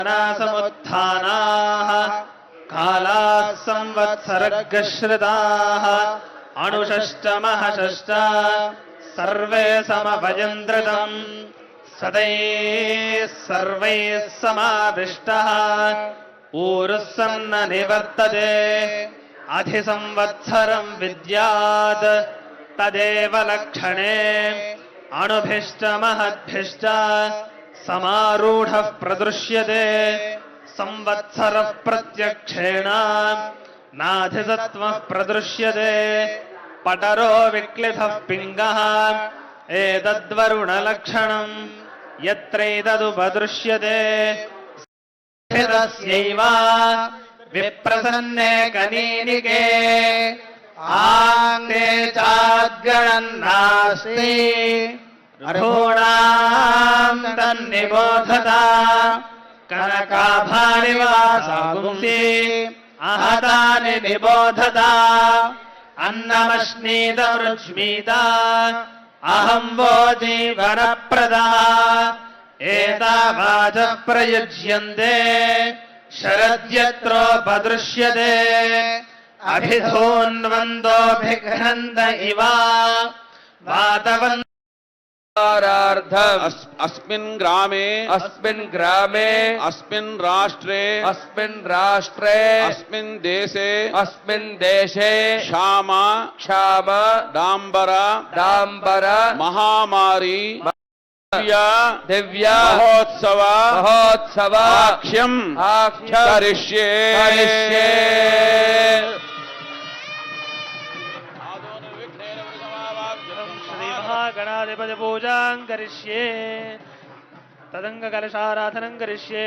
समुत्थानाः कालाः संवत्सरगश्रिताः अणुषष्टमहषष्ट सर्वे समवयन्द्रतम् सदैः सर्वैः समाविष्टः ऊरुः सन्न निवर्तते अधिसंवत्सरं विद्यात् तदेव लक्षणे अणुभिष्टमहद्भिष्ट समारूढः प्रदृश्यते संवत्सरः प्रत्यक्षेण नाधिसत्वः प्रदृश्यते पटरो विक्लितः पिङ्गः एतद्वरुणलक्षणम् यत्रैतदुपदृश्यते स्थितस्यैव विप्रसन्ने कनीनिके आन्ते चाद्गणन्नास्ति अर्हूणाम् तन्निबोधता कनकाभानि वासागुंसि आहतानि निबोधता अन्नमश्नीतमृज्मीत अहं वो जीवनप्रदा एतावाचः प्रयुज्यन्ते शरद्यत्रोपदृश्यते अभिधून्वन्दोऽभिघ्नन्द इव वातवन् अस्मिन् ग्रामे अस्मिन् राष्ट्रे अस्मिन् देशे क्षाम डाम्बर महामारी दिव्या महोत्सव आख्यं करिष्ये गणाधिपति पूजां करिष्ये तदंग कलशाराधनं करिष्ये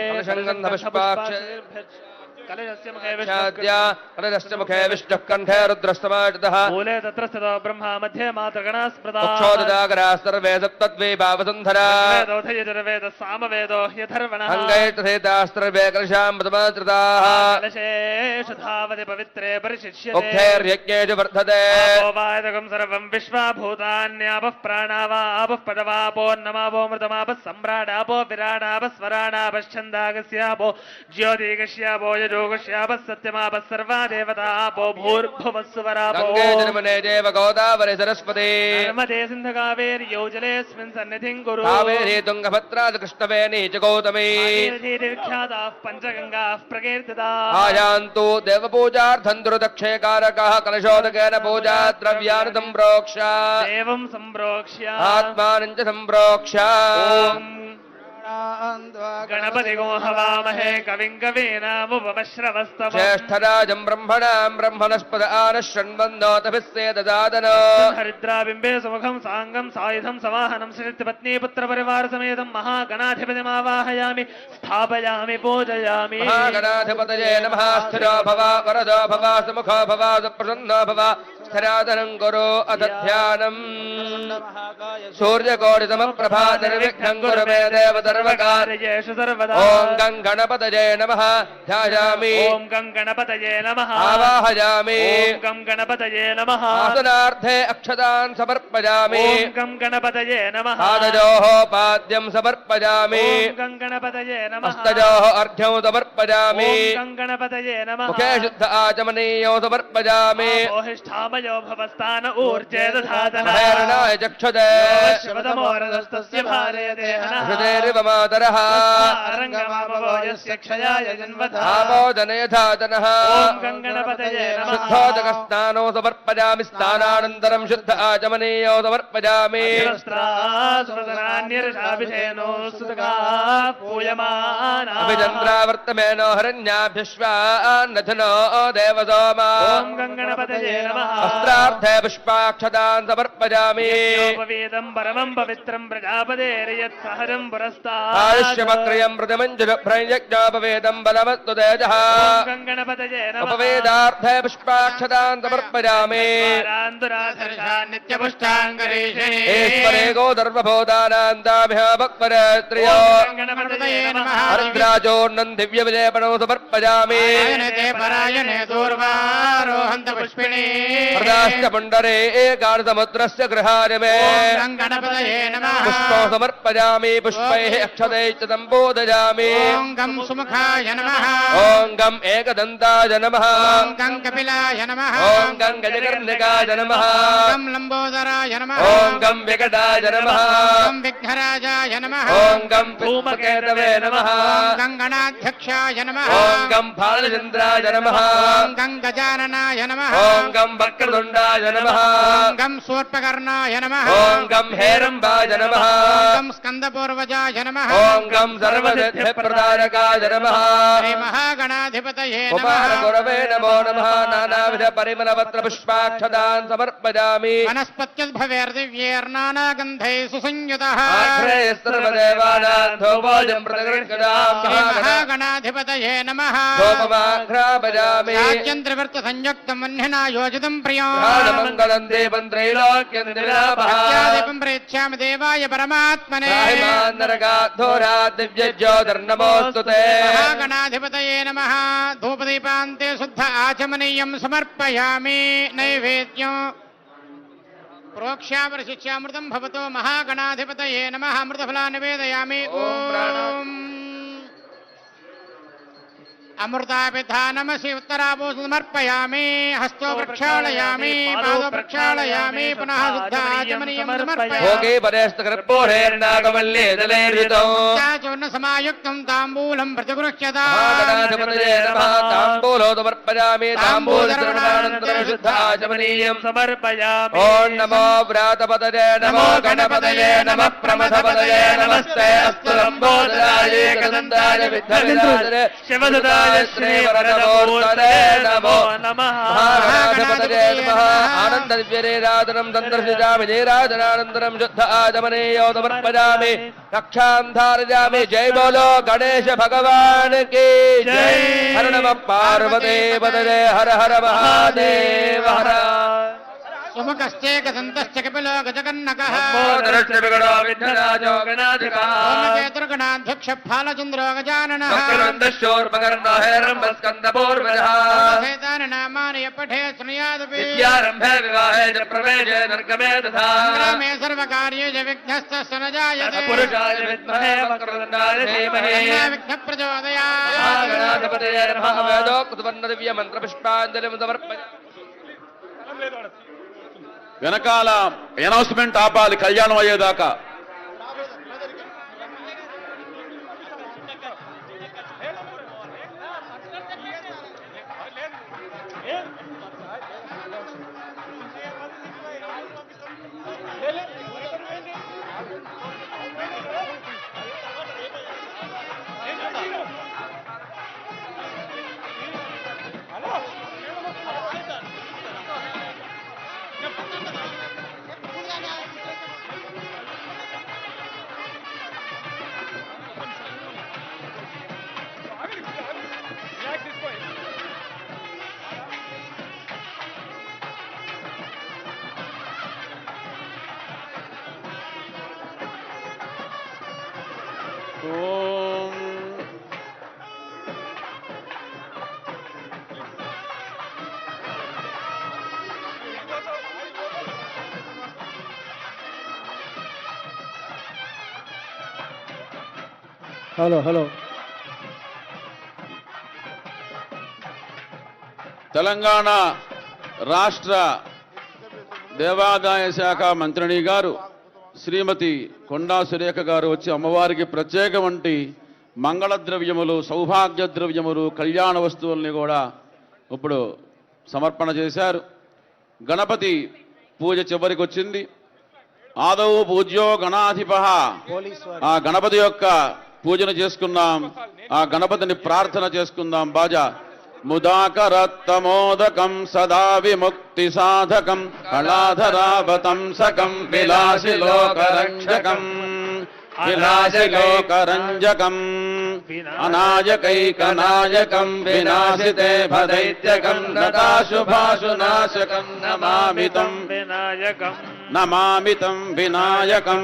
कलशस्य मुखे विष्णुः कंठे रुद्रस्तमाजतः मूले तत्र स्थितो ब्रह्मा मध्ये मातृगणा स्मृता सर्वे सप्तद्वीपावसुन्धरा वेदोधयजुर्वेद सामवेदो ह्यथर्वणः अङ्गैर्तथेतास्त्रवे कलशामृतमात्रताः कलशेषु धावति पवित्रे परिशिष्यते उक्थैर्यज्ञेषु वर्धते वायदकं सर्वं विश्वाभूतान्यापः प्राणावापः पदवापोर्नमापो मृतमापः सम्राडापो विराडापः स्वराडापश्छन्दागस्यापो ज्योतिगस्यापो योगस्यापः सत्यमापः सर्वा देवतापो भूर्भुवः सुवरापो गङ्गे जर्मने देव गोदावरी सरस्वती नर्मदे सिन्धु कावेर्योजलेऽस्मिन् सन्निधिं कुरु कावेरी तुङ्गभद्रा कृष्णवेणी च गौतमी विख्याताः पञ्चगङ्गाः प्रकीर्तिताः आयान्तु देवपूजार्थं दुर्दक्षेकारकः कलशोदकेन पूजा द्रव्यानि सम्प्रोक्ष देवं सम्प्रोक्ष्य आत्मानं च सम्प्रोक्ष गणपति गो हवामहे कविं कवीनामुपमश्रवस्तमम् ज्येष्ठराजं ब्रह्मणां ब्रह्मणस्पद आनः शृण्वन्नोतभिः सेददादन हरिद्राबिम्बे सुमुखं साङ्गं सायुधं समाहनं श्रीपत्नी पुत्रपरिवार समेतं महागणाधिपतिमावाहयामि स्थापयामि पूजयामि महागणाधिपतये नमः स्थिरो भव वरदो भव सुमुखो भव सुप्रसन्नो भव स्थिरादनं कुरु अथ ध्यानम् सूर्यकोटिसमप्रभा निर्विघ्नं कुरु मे देव सर्वकार्येषु सर्वदा ॐ गं गणपतये नमः ध्यायामि ॐ गं गणपतये नमः आवाहयामि ॐ गं गणपतये नमः आसनार्थे अक्षतान् समर्पयामि ॐ गं गणपतये नमः पादयोः पाद्यं समर्पयामि ॐ गं गणपतये नमः हस्तयोः अर्घ्यं समर्पयामि ॐ गं गणपतये नमः मुखे शुद्ध आचमनीयो समर्पयामि ओहिष्ठामयो भवस्तान ऊर्जे दधातनः भैरणाय चक्षुदे शिवतमोरदस्तस्य भारे देहनः हृदेरिव मातरः रङ्गमापवो यस्य क्षयाय जन्मतः आमोदनयधातनः ॐ गं गणपतये नमः शुद्धोदकस्नानो समर्पयामि स्नानानन्तरं शुद्ध आचमनीयो समर्पयामि वस्त्रास्वदनान्यर्षाभिषेनो सुतगाः पूयमानाः अभिचन्द्रावर्तमेनो हरण्याभ्यश्वान्नथनो देवसोमा ॐ गं गणपतये नमः वस्त्रार्थे पुष्पाक्षतान् समर्पयामि यज्ञोपवीतं परमं पवित्रं प्रजापतेर्यत्सहजं पुरस्तात् आयुष्यमक्रियं प्रतिमञ्जुरभ्रयज्ञोपवेदं बलवस्तु तेजः ॐ गं गणपतये नमः उपवेदार्थे पुष्पाक्षतान् समर्पयामि नित्यपुष्टाङ्गरीषे ईश्वरे गोदर्वभूतानान्ताभ्य भक्वरत्रियो हरिद्राजोर्णं दिव्यविलेपणो समर्पयामि परायणे दूर्वारोहन्त पुष्पिणी प्रदाश्च पुण्डरे एकादसमुद्रस्य गृहाय मे गणपतये नमः पुष्पो समर्पयामि पुष्पैः अक्षतैः च सम्बोधयामि ॐ गं सुमुखाय नमः ॐ गम् एकदन्ताय नमः ॐ गं कपिलाय नमः ॐ गम् गजकर्णिकाय नमः गं लम्बोदराय नमः ॐ गम् विकटाय नमः गं विघ्नराजाय नमः ॐ गम् धूमकेतवे नमः ॐ गं गणाध्यक्षाय नमः ॐ गम् भालचन्द्राय नमः ॐ गं गजाननाय नमः ॐ गम् वक्रतुण्डाय नमः ॐ गं शूर्पकर्णाय नमः ॐ गम् हेरम्बाय नमः ॐ गं स्कन्दपूर्वजाय नमः ॐ गम् सर्वसिद्धिप्रदायकाय नमः श्रीमहागणाधिपतये नमः कुमारगुरवे नमो नमः नानाविधपरिमलपत्रपुष्पाक्षतान् समर्पयामि वनस्पत्युद्भवेर्दिव्यैर्नानागन्धैः सुसंयुतः आश्रये सर्वदेवानां धूपोऽयं प्रतिगृह्यताम् श्रीमहागणाधिपतये नमः धूपमाघ्रापयामि राज्यन्त्रिवृत्तसंयुक्तं वह्निना योजितं प्रियम् ध्यानमङ्गलं देवं त्रैलोक्यं दिव्यापः प्रत्यादीपं प्रेच्छामि देवाय परमात्मने नरकाद्धोरात् दिव्यज्योतिर्नमोऽस्तु ते महागणाधिपतये नमः धूपदीपान्ते शुद्ध आचमनीयं समर्पयामि नैवेद्यं प्रोक्ष्यामृशिष्यामृतं भवतो महागणाधिपतये नमः अमृतफला निवेदयामि ॐ अमृतापिधानमसि उत्तराभो समर्पयामि हस्तो प्रक्षालयामि पादो प्रक्षालयामि पुनः शुद्धाचमनीयं समर्पयामि भोगे परेस्तकर्पूरेर्नागमल्ये दलेर्युतो चूर्ण समायुक्तं ताम्बूलं प्रतिगृह्यता महागणाधिपतये नमः ताम्बूलो समर्पयामि ताम्बूलश्रवणानन्तरं शुद्धाचमनीयं समर्पयामि ॐ नमो व्रातपतये नमो गणपतये नमः प्रमथपतये नमस्ते अस्तु लम्बोदराय एकदन्ताय विद्धविनाशने शिवसुताय श्रीवरदमूर्तये नमो नमः महागणाधिपतये नमः आनन्ददिव्यनीराजनं तन्त्रसिजामि नीराजनानन्तरं शुद्ध आचमनीयो समर्पयामि रक्षां धारयामि जय बोलो गणेश भगवान की जय हर नमः पार्वती पतये हर हर महादेव हर सुमुखश्चेकदन्तश्च कपिलो गजकन्नकः मोदरश्चविगणो विघ्नराजो गणाधिपः ओमकेतुर्गणाध्यक्षफालचन्द्रो गजाननः वक्रतुण्डश्चोर्मकर्णो हेरम्बस्कन्दपूर्वजः नामानि य पठे शृणुयादपि विद्यारम्भे विवाहे च प्रवेशे नर्गमे तथा ग्रामे सर्वकार्ये च विघ्नस्तस्य न जायते पुरुषाय विद्महे वक्रतुण्डाय धीमहि विघ्नप्रचोदयात् महागणाधिपतये नमः वेदोक्तवर्णदिव्यमन्त्रपुष्पाञ्जलिं समर्पयामि వెనకాల అనౌన్స్మెంట్ ఆపాలి కళ్యాణం అయ్యేదాకా. హలో తెలంగాణ రాష్ట్ర దేవాదాయ శాఖ మంత్రిని గారు శ్రీమతి కొండా సురేఖ గారు వచ్చి అమ్మవారికి ప్రత్యేకమంటి మంగళ ద్రవ్యములు సౌభాగ్య ద్రవ్యములు కళ్యాణ వస్తువుల్ని కూడా ఇప్పుడు సమర్పణ చేశారు. గణపతి పూజ చివరికి వచ్చింది. ఆదౌ పూజ్యో గణాధిపః, ఆ గణపతి యొక్క పూజను చేసుకుందాం, ఆ గణపతిని ప్రార్థన చేసుకుందాం. బాజా ముదాకరత్తమోదకం సదా విముక్తి సాధకం కళాధరావతంసకం విలాసి లోకరంజకం విలాసి లోకరంజకం అనాయకైకనాయకం వినాశితే భదైత్యకం నటాశుభాశునాశకం నమామితం వినాయకం నమామితం వినాయకం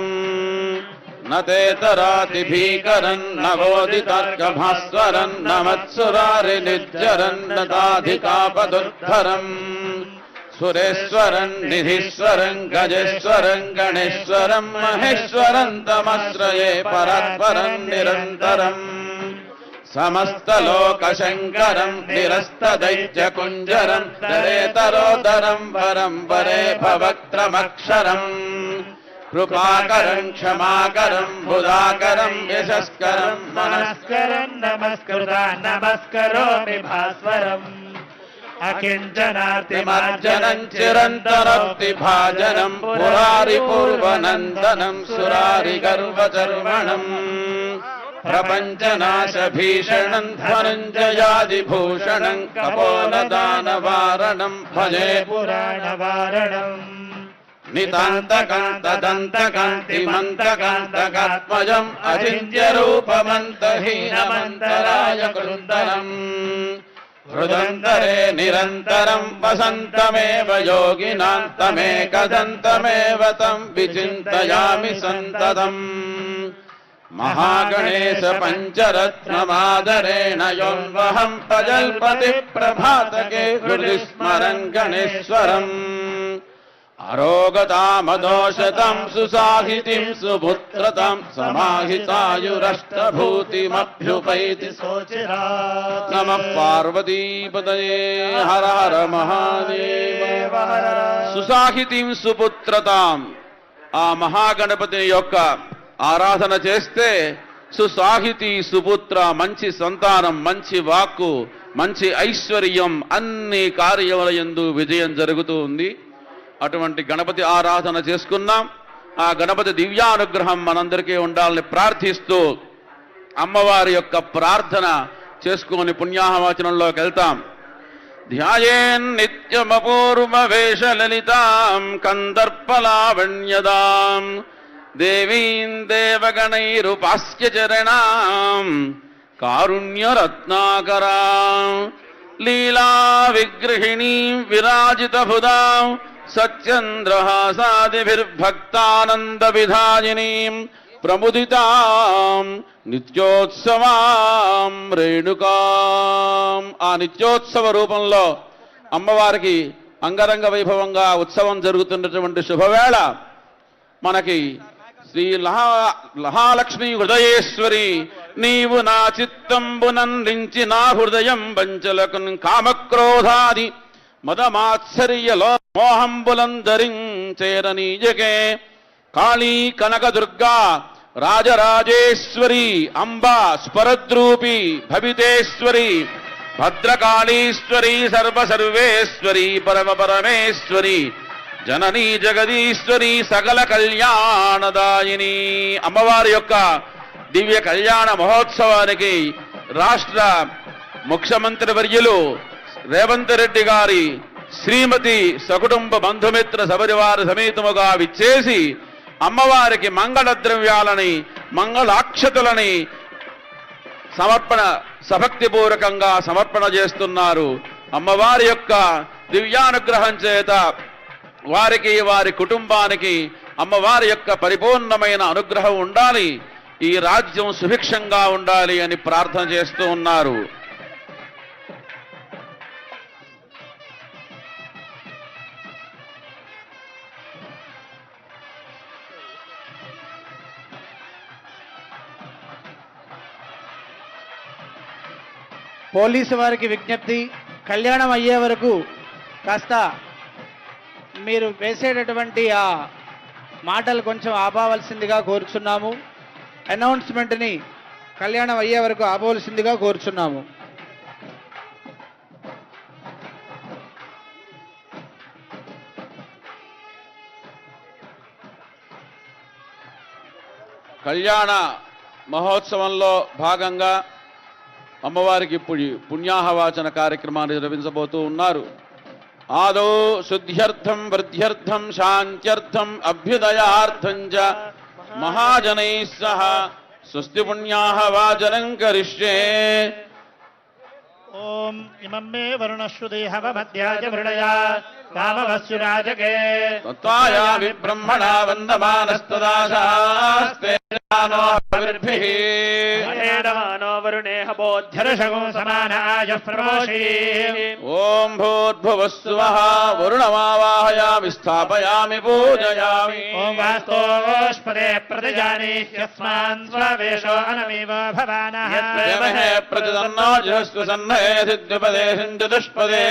నతేతరాతి భీకరన్ నవోదితర్కభాస్వరన్ నమత్సురారి నిర్జరన్ నతాధికాపదుర్ధరం సురేశ్వరం నిధీశ్వరం గజేశ్వరం గణేశ్వరం మహేశ్వరం తమశ్రయే పరాత్పరం నిరంతరం సమస్తలోకశంకరం నిరస్తదైత్యకుంజరం దరేతరోదరం వరం వరే భవక్త్రమక్షరం కృపాకరం క్షమాకరం బుధాకరం యశస్కరం నమస్కరం నమస్కృతా నమస్కరోమి భాస్వరం అకించనార్తిమార్జనం చిరంతరోక్తి భాజనం పురారి పూర్వనందనం సురారి గర్వచర్వణం ప్రపంచనాశభీషణం ధనంజయాదిభూషణం కపోలదానవారణం భజే పురాణవారణం నితాంతకాంతదంతకాంతిమంతకాంతకాత్మజం అచింత్యరూపమంతహీనమంతరాయ కృందనం హృదంతరే నిరంతరం వసంతమేవ యోగినాంతమేకదంతమేవ తం విచింతయామి సంతతం మహాగణేశ పంచరత్నమాదరేణ యోన్వహం ప్రజల్పతి ప్రభాతకే హృది స్మరన్ గణేశ్వరం అరోగతామదోషతం సుసాహితిం సుపుత్రతం సమాహితాయురష్టభూతిమభ్యుపైతి శోచిరాత్ నమః పార్వతీపతయే హర హర మహాదేవ సుసాహితిం సుపుత్రతాం ఆ మహాగణపతి యొక్క ఆరాధన చేస్తే సుసాహితి సుపుత్ర మంచి సంతానం మంచి వాక్కు మంచి ఐశ్వర్యం అన్ని కార్యముల యందు విజయం జరుగుతూ ఉంది. అటువంటి గణపతి ఆరాధన చేసుకున్నాం. ఆ గణపతి దివ్యానుగ్రహం మనందరికీ ఉండాలని ప్రార్థిస్తూ అమ్మవారి యొక్క ప్రార్థన చేసుకొని పుణ్యాహవచనంలోకి వెళ్తాం. ధ్యాయేన్ నిత్యమపూర్వవేష లలితాం కందర్పలావణ్యదాం దేవీం దేవగణైరుపాస్య చరణాం కారుణ్యరత్నాకరాం లీలా విగ్రహిణీం విరాజితభుదాం సత్యంద్రహాసాదిభిర్భక్తానంద విధాయినీం ప్రముదితాం నిత్యోత్సవాం రేణుకాం. ఆ నిత్యోత్సవ రూపంలో అమ్మవారికి అంగరంగ వైభవంగా ఉత్సవం జరుగుతున్నటువంటి శుభవేళ మనకి శ్రీ మహాలక్ష్మీ హృదయేశ్వరి నీవు నా చిత్తంబునందించి నా హృదయం వంచలకు కామక్రోధాది మదమాత్సర్యలో మోహంబులందరించేరనీయకే కాళీ కనకదుర్గా రాజరాజేశ్వరి అంబా స్వరద్రూపి భవితేశ్వరి భద్రకాళీశ్వరి సర్వసర్వేశ్వరి పరమపరమేశ్వరి జననీ జగదీశ్వరి సకల కళ్యాణదాయిని. అమ్మవారి యొక్క దివ్య కళ్యాణ మహోత్సవానికి రాష్ట్ర ముఖ్యమంత్రి వర్యులు రేవంత్ రెడ్డి గారి శ్రీమతి సకుటుంబ బంధుమిత్ర సపరివార సమేతముగా విచ్చేసి అమ్మవారికి మంగళ ద్రవ్యాలని మంగళాక్షతులని సమర్పణ సభక్తిపూర్వకంగా సమర్పణ చేస్తున్నారు. అమ్మవారి యొక్క దివ్యానుగ్రహం చేత వారికి వారి కుటుంబానికి అమ్మవారి యొక్క పరిపూర్ణమైన అనుగ్రహం ఉండాలి, ఈ రాజ్యం సుభిక్షంగా ఉండాలి అని ప్రార్థన చేస్తూ ఉన్నారు. పోలీసు వారికి విజ్ఞప్తి, కళ్యాణం అయ్యే వరకు కాస్త మీరు వేసేటటువంటి ఆ మాటలు కొంచెం ఆపవలసిందిగా కోరుచున్నాము. అనౌన్స్మెంట్ని కళ్యాణం అయ్యే వరకు ఆపవలసిందిగా కోరుచున్నాము. కళ్యాణ మహోత్సవంలో భాగంగా అమ్మవారికి ఇప్పుడు పుణ్యాహవాచన కార్యక్రమాన్ని నిర్వహించబోతూ ఉన్నారు. ఆదౌ శుద్ధ్యర్థం వృద్ధ్యర్థం శాంత్యర్థం అభ్యుదయార్థం చ మహాజనైః సహ స్వస్తి పుణ్యాహవాచనం కరిష్యే. ఓం ఇమం మే వరుణశ్రుతి హవ మధ్యాజ మృడయా कामवस्युराजके तत्त्वायामि ब्रह्मणा वन्दमानस्तदाशास्ते हविर्भिः हेडमानो वरुणेह बोध्यर्षगो समानाय प्रमोषि ॐ भूर्भुवः स्वः वरुणमावाहयामि स्थापयामि पूजयामि ॐ वास्तोष्पदे प्रतिजानी यस्मान् स्ववेशो अनमिव भवानः यमहे प्रतिदन्नो जहस्वसन्नहे सिद्धिपदे सिञ्चतुष्पदे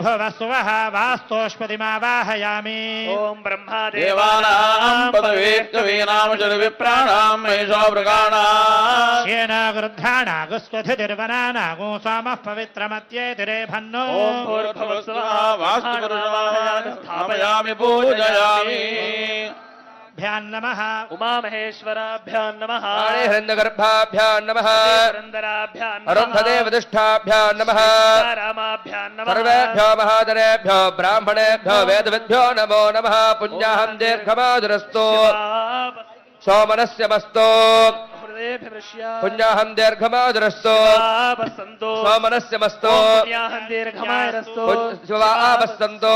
भुवस्वः वास्तोष्पदिमावाहयामि ॐ ब्रह्मा देवानां पदवे कवीनां शर्विप्राणां महेशो मृगाणाम् येन गृध्राणागुस्वधिर्वनानागो सोमः पवित्रमत्येतिरे भन्नो ॐ भूर्भुवस्वः स्थापयामि पूजयामि भ्यान् नमः उमामहेश्वराभ्यां नमः हिरण्यगर्भाभ्यां नमः पुरन्दराभ्यां नमः अरुन्धदेवतिष्ठाभ्यां नमः रामाभ्यां नमः सर्वेभ्यो महादरेभ्यो ब्राह्मणेभ्यो वेदविद्भ्यो नमो नमः पुण्याहं दीर्घमाधुरस्तु सोमनस्य मस्तो पुण्याहं दीर्घमाधुरस्तु सोमनस्य मस्तो शिवावस्तन्तो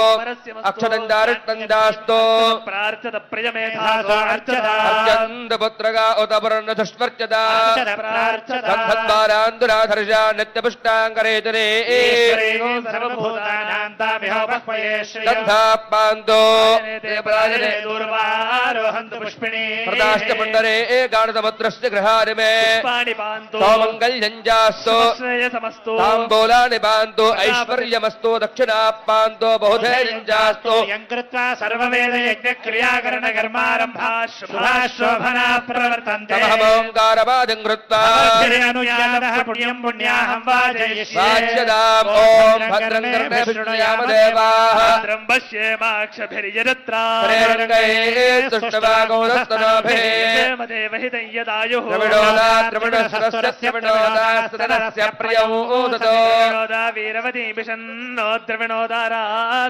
अक्षदञ्जारिष्टञ्जास्तो प्रार्चत प्रियमेधासो अत्यन्तपुत्रगा उत पुरन्नधुष्वर्चदा गन्धद्वारान्दुराधर्षा नित्यपुष्टाङ्करेतरे गन्धापान्तो प्रदाष्टपुण्डरे गाणसमुद्रस्य गृहाणि मे सौमङ्गल्यञ्जास्तो ताम्बूलानि पान्तु ऐश्वर्यमस्तु दक्षिणापान्तो बहुधैर्यञ्जास्तो कृत्वा सर्ववेद यज्ञक्रियाकरण कर्मारम्भा शुभाशोभना प्रवर्तन्ते तमहमोङ्कारवादिं कृत्वा अनुयातः पुण्यं पुण्याहं वाजयिष्ये वाच्यताम् ॐ भद्रं कर्णे विष्णुयाम देवाः भद्रं पश्येमाक्षभिर्यजत्रा प्रेरङ्गैः तुष्टवागोदस्तनोभिः देवहितं यदायुः द्रविडोदा द्रविडसरस्य विडोदास्तनस्य प्रियौ ऊदतो द्रविणोदा वीरवती विशन्नो द्रविणोदारा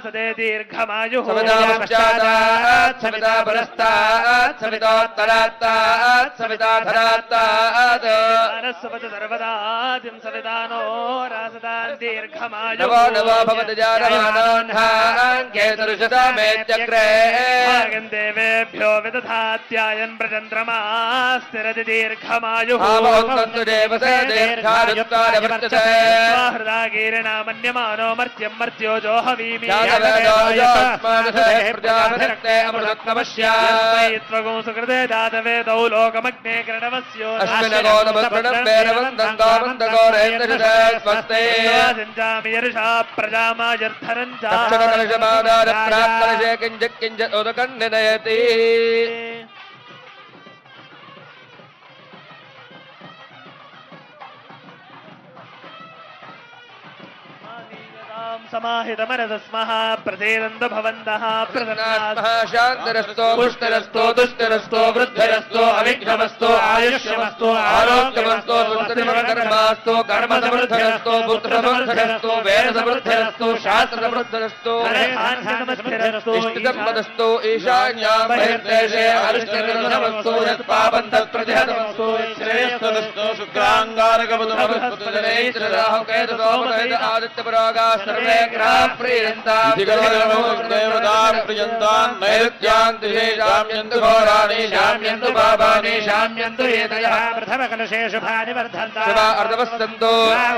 सदे दीर्घमायुः सविता पश्चादात् सविता पुरस्तात् सवितोत्तरात्तात् सविता धरात्तात् सरस्वती सर्वदादिं सवितानो रासदान् दीर्घमायुः नवो नवो भवति जानमानान्केतुरुशतमेत्यग्रे भागं देवेभ्यो विदधात्यायन् प्रचन्द्रमास्तिरति दीर्घमायुः आमोक्तन्तु देवसे दीर्घायुक्तानि वर्तते हृदागीर्णा मन्यमानो मर्त्यं मर्त्यो जो हवीमि प्रजापतिर्ते अमृतत्नमस्यात्मगो सुकृते दातवेदौ लोकमग्ने कृणवस्यो स्वस्ते सिञ्चामि यर्षा प्रजामायर्धरं च दक्षिणकलशमादारप्राक्कलशे किञ्चित् किञ्चित् उदकन्निनयति समाहितमनसस्मः प्रसेदन्तु भवन्तः शान्तिरस्तो पुष्टिरस्तो दुष्टिरस्तो वृद्धिरस्तो अविघ्नमस्तो आयुष्यमस्तो आरोग्यमस्तो कर्मास्तो कर्मसमृद्धिरस्तो पुत्रसमृद्धिरस्तो वेदसमृद्धिरस्तो शास्त्रसमृद्धिरस्तो इष्टदम्पदस्तो ईशान्यां बहिर्देशे अरिष्टनिर्धनमस्तो यत्पापं तत्प्रतिहतमस्तो श्रेयस्तदस्तो शुक्राङ्गारकवतुमरुत्पुतनैत्रराहुकेतुसोमदैत आदित्यपरागा सर्वे ग्रहाः प्रीयन्ताम् देवताः प्रियन्तान् नैऋत्यान्ति शाम्यन्तु घोराणि शाम्यन्तु पापानि शाम्यन्तु एतयः प्रथमकलशे शुभानि वर्धन्ताः शिवा अर्धवस्सन्तो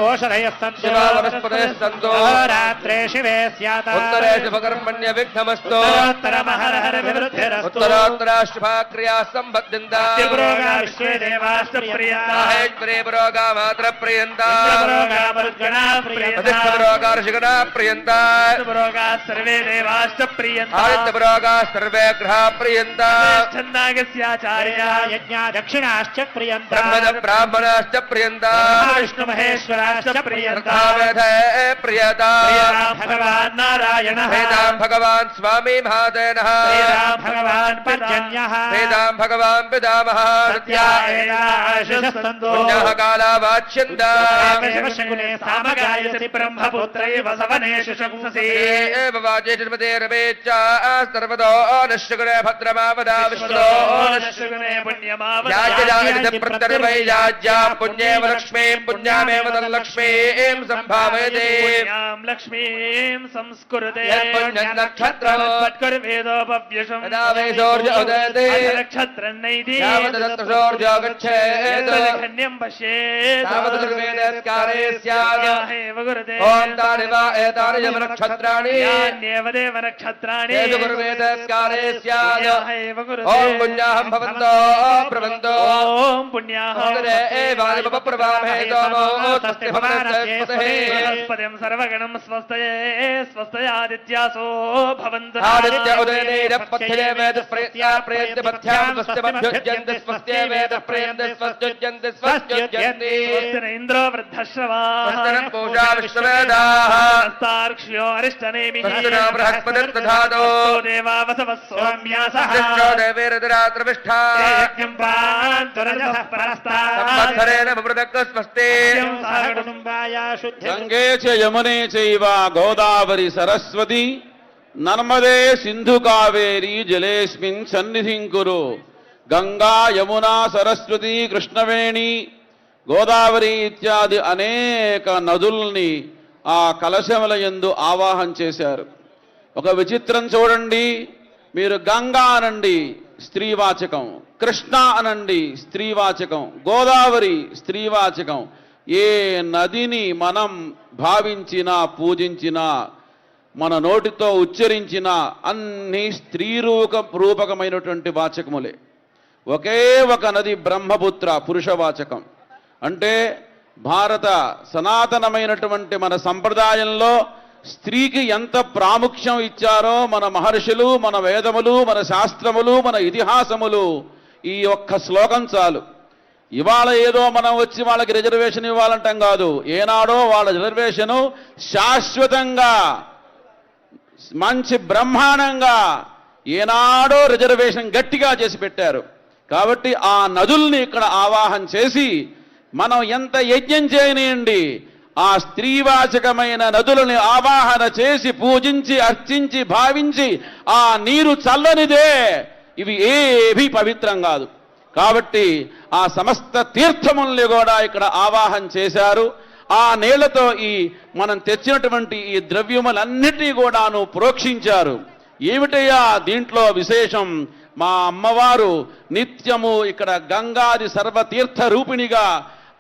ओषधयः सन्तु शिवा वनस्पतयः सन्तो रात्रे शिवे स्यात् उत्तरे शुभकर्मण्यविघ्नमस्तु उत्तरमहरहरभिवृद्धिरस्तु उत्तरोत्तराशुभाक्रियाः सम्बध्यन्ताः पुरोगा विश्वे देवाश्च प्रियाः महेश्वरे पुरोगा मात्र प्रियन्ताः पुरोगा मरुद्गणाः प्रियन्ताः पुरोगा ऋषिगणाः प्रियन्ताः पुरोगा सर्वे देवाश्च प्रियन्ताः आदित्यपुरोगा सर्वे ग्रहाः प्रियन्ताः छन्दागस्याचार्या यज्ञा दक्षिणाश्च प्रियन्ताः ब्रह्मण ब्राह्मणाश्च प्रियन्ताः विष्णुमहेश्वराश्च प्रियन्ताः वेदे प्रियताः श्रीराम भगवान् नारायणः वेदां भगवान् स्वामी महादेनः श्रीराम भगवान् पर्जन्यः वेदां भगवान् पितामहः सत्यायनाशस्तन्तो पुण्यः काला वाच्यन्ता शिवशकुले सामगायति ब्रह्मपुत्रैव सवनेषु शंससि एव वाचे जन्मते रमेच्च सर्वतो नश्यगुणे भद्रमावदा विष्णो नश्यगुणे पुण्यमावदा याज्ञ प्रत्यर्वै याज्ञा पुण्येव लक्ष्मीं पुण्यामेव तल्लक्ष्मीं सम्भावयते पुण्यां लक्ष्मीं संस्कुरुते यत्पुण्यं नक्षत्रम् उत्कर्वेदोपव्यशम् यदा वै सूर्य उदयते नक्षत्रं नैति यावत् तत्र सूर्यो गच्छेत् खन्यं पश्येत् तावत् दुर्वेदस्कारे स्यात् एव गुरुते ॐ तानि वा एतानि यमनक्षत्राणि यान्येव देव नक्षत्राणि तेषु गुरुवेदस्कारे स्यात् एव गुरुते ॐ पुण्याहं भवन्तो प्रभन्तो ॐ पुण्याः एवानिमप्रभामहे सोमो तस्य बृहस्पतिं सर्वगणं स्वस्तये स्वस्तयादित्यासो भवन्तु आदित्य उदयनेन पथ्ये वेदस्प्रयत्या प्रयत्य पथ्यां स्वस्य मध्युज्यन्ति स्वस्ते वेदप्रयन्ति स्वस्युज्यन्ति स्वस्युज्यन्ति स्वस्तिन इन्द्रो वृद्धश्रवाः स्वस्तिन पूषा विश्ववेदाः हस्तार्क्ष्यो अरिष्टनेमिः स्वस्तिनो बृहस्पतिर्दधातु देवा वसवः सोम्यासः दृष्टो देवैर्दरात्रविष्ठा यज्ञं पान्तुरजः परस्तात् संवत्सरेण मृदक् स्वस्ति कुटुम्बाय शुद्धि गंगे च यमुने चैव गोदावरी सरस्वती नर्मदे सिंधु कावेरी जलेस्मिन् सन्निधिं कुरु गंगा यमुना सरस्वती కృష్ణవేణి గోదావరి ఇత్యాది అనేక నదుల్ని ఆ కలశముల యందు ఆవాహన చేశారు. ఒక విచిత్రం చూడండి, మీరు గంగా అనండి స్త్రీవాచకం, కృష్ణ అనండి స్త్రీవాచకం, గోదావరి స్త్రీవాచకం. ఏ నదిని మనం భావించినా పూజించినా మన నోటితో ఉచ్చరించిన అన్ని రూపకమైనటువంటి వాచకములే. ఒకే ఒక నది బ్రహ్మపుత్ర పురుషవాచకం. అంటే భారత సనాతనమైనటువంటి మన సంప్రదాయంలో స్త్రీకి ఎంత ప్రాముఖ్యం ఇచ్చారో మన మహర్షులు, మన వేదములు, మన శాస్త్రములు, మన ఇతిహాసములు ఈ ఒక్క శ్లోకం చాలు. ఇవాళ ఏదో మనం వచ్చి వాళ్ళకి రిజర్వేషన్ ఇవ్వాలంటాం కాదు. ఏనాడో వాళ్ళ రిజర్వేషను శాశ్వతంగా మంచి బ్రహ్మాండంగా ఏనాడో రిజర్వేషన్ గట్టిగా చేసి పెట్టారు. కాబట్టి ఆ నదుల్ని ఇక్కడ ఆవాహన చేసి మనం ఎంత యజ్ఞం చేయనియండి, ఆ స్త్రీవాచకమైన నదులని ఆవాహన చేసి పూజించి అర్చించి భావించి ఆ నీరు చల్లనిదే, ఇవి ఏవి పవిత్రం కాదు. కాబట్టి ఆ సమస్త తీర్థముల్ని కూడా ఇక్కడ ఆవాహన చేశారు. ఆ నీళ్లతో ఈ మనం తెచ్చినటువంటి ఈ ద్రవ్యములన్నిటినీ కూడాను ప్రోక్షించారు. ఏమిటయ్యా దీంట్లో విశేషం? మా అమ్మవారు నిత్యము ఇక్కడ గంగాది సర్వతీర్థ రూపిణిగా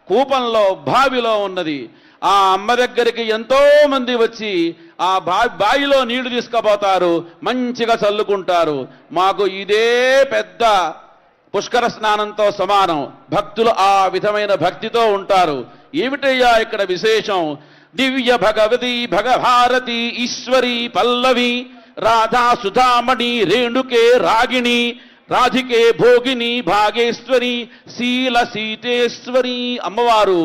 కూపంలో బావిలో ఉన్నది. ఆ అమ్మ దగ్గరికి ఎంతో మంది వచ్చి ఆ బావిలో నీళ్లు తీసుకుపోతారు, మంచిగా చల్లుకుంటారు. మాకు ఇదే పెద్ద పుష్కర స్నానంతో సమానం. భక్తులు ఆ విధమైన భక్తితో ఉంటారు. ఏమిటయ్యా ఇక్కడ విశేషం? దివ్య భగవతి భగభారతి ఈశ్వరి పల్లవి రాధా సుధామణి రేణుకే రాగిణి రాధికే భోగిని భాగేశ్వరి శీల సీతేశ్వరి. అమ్మవారు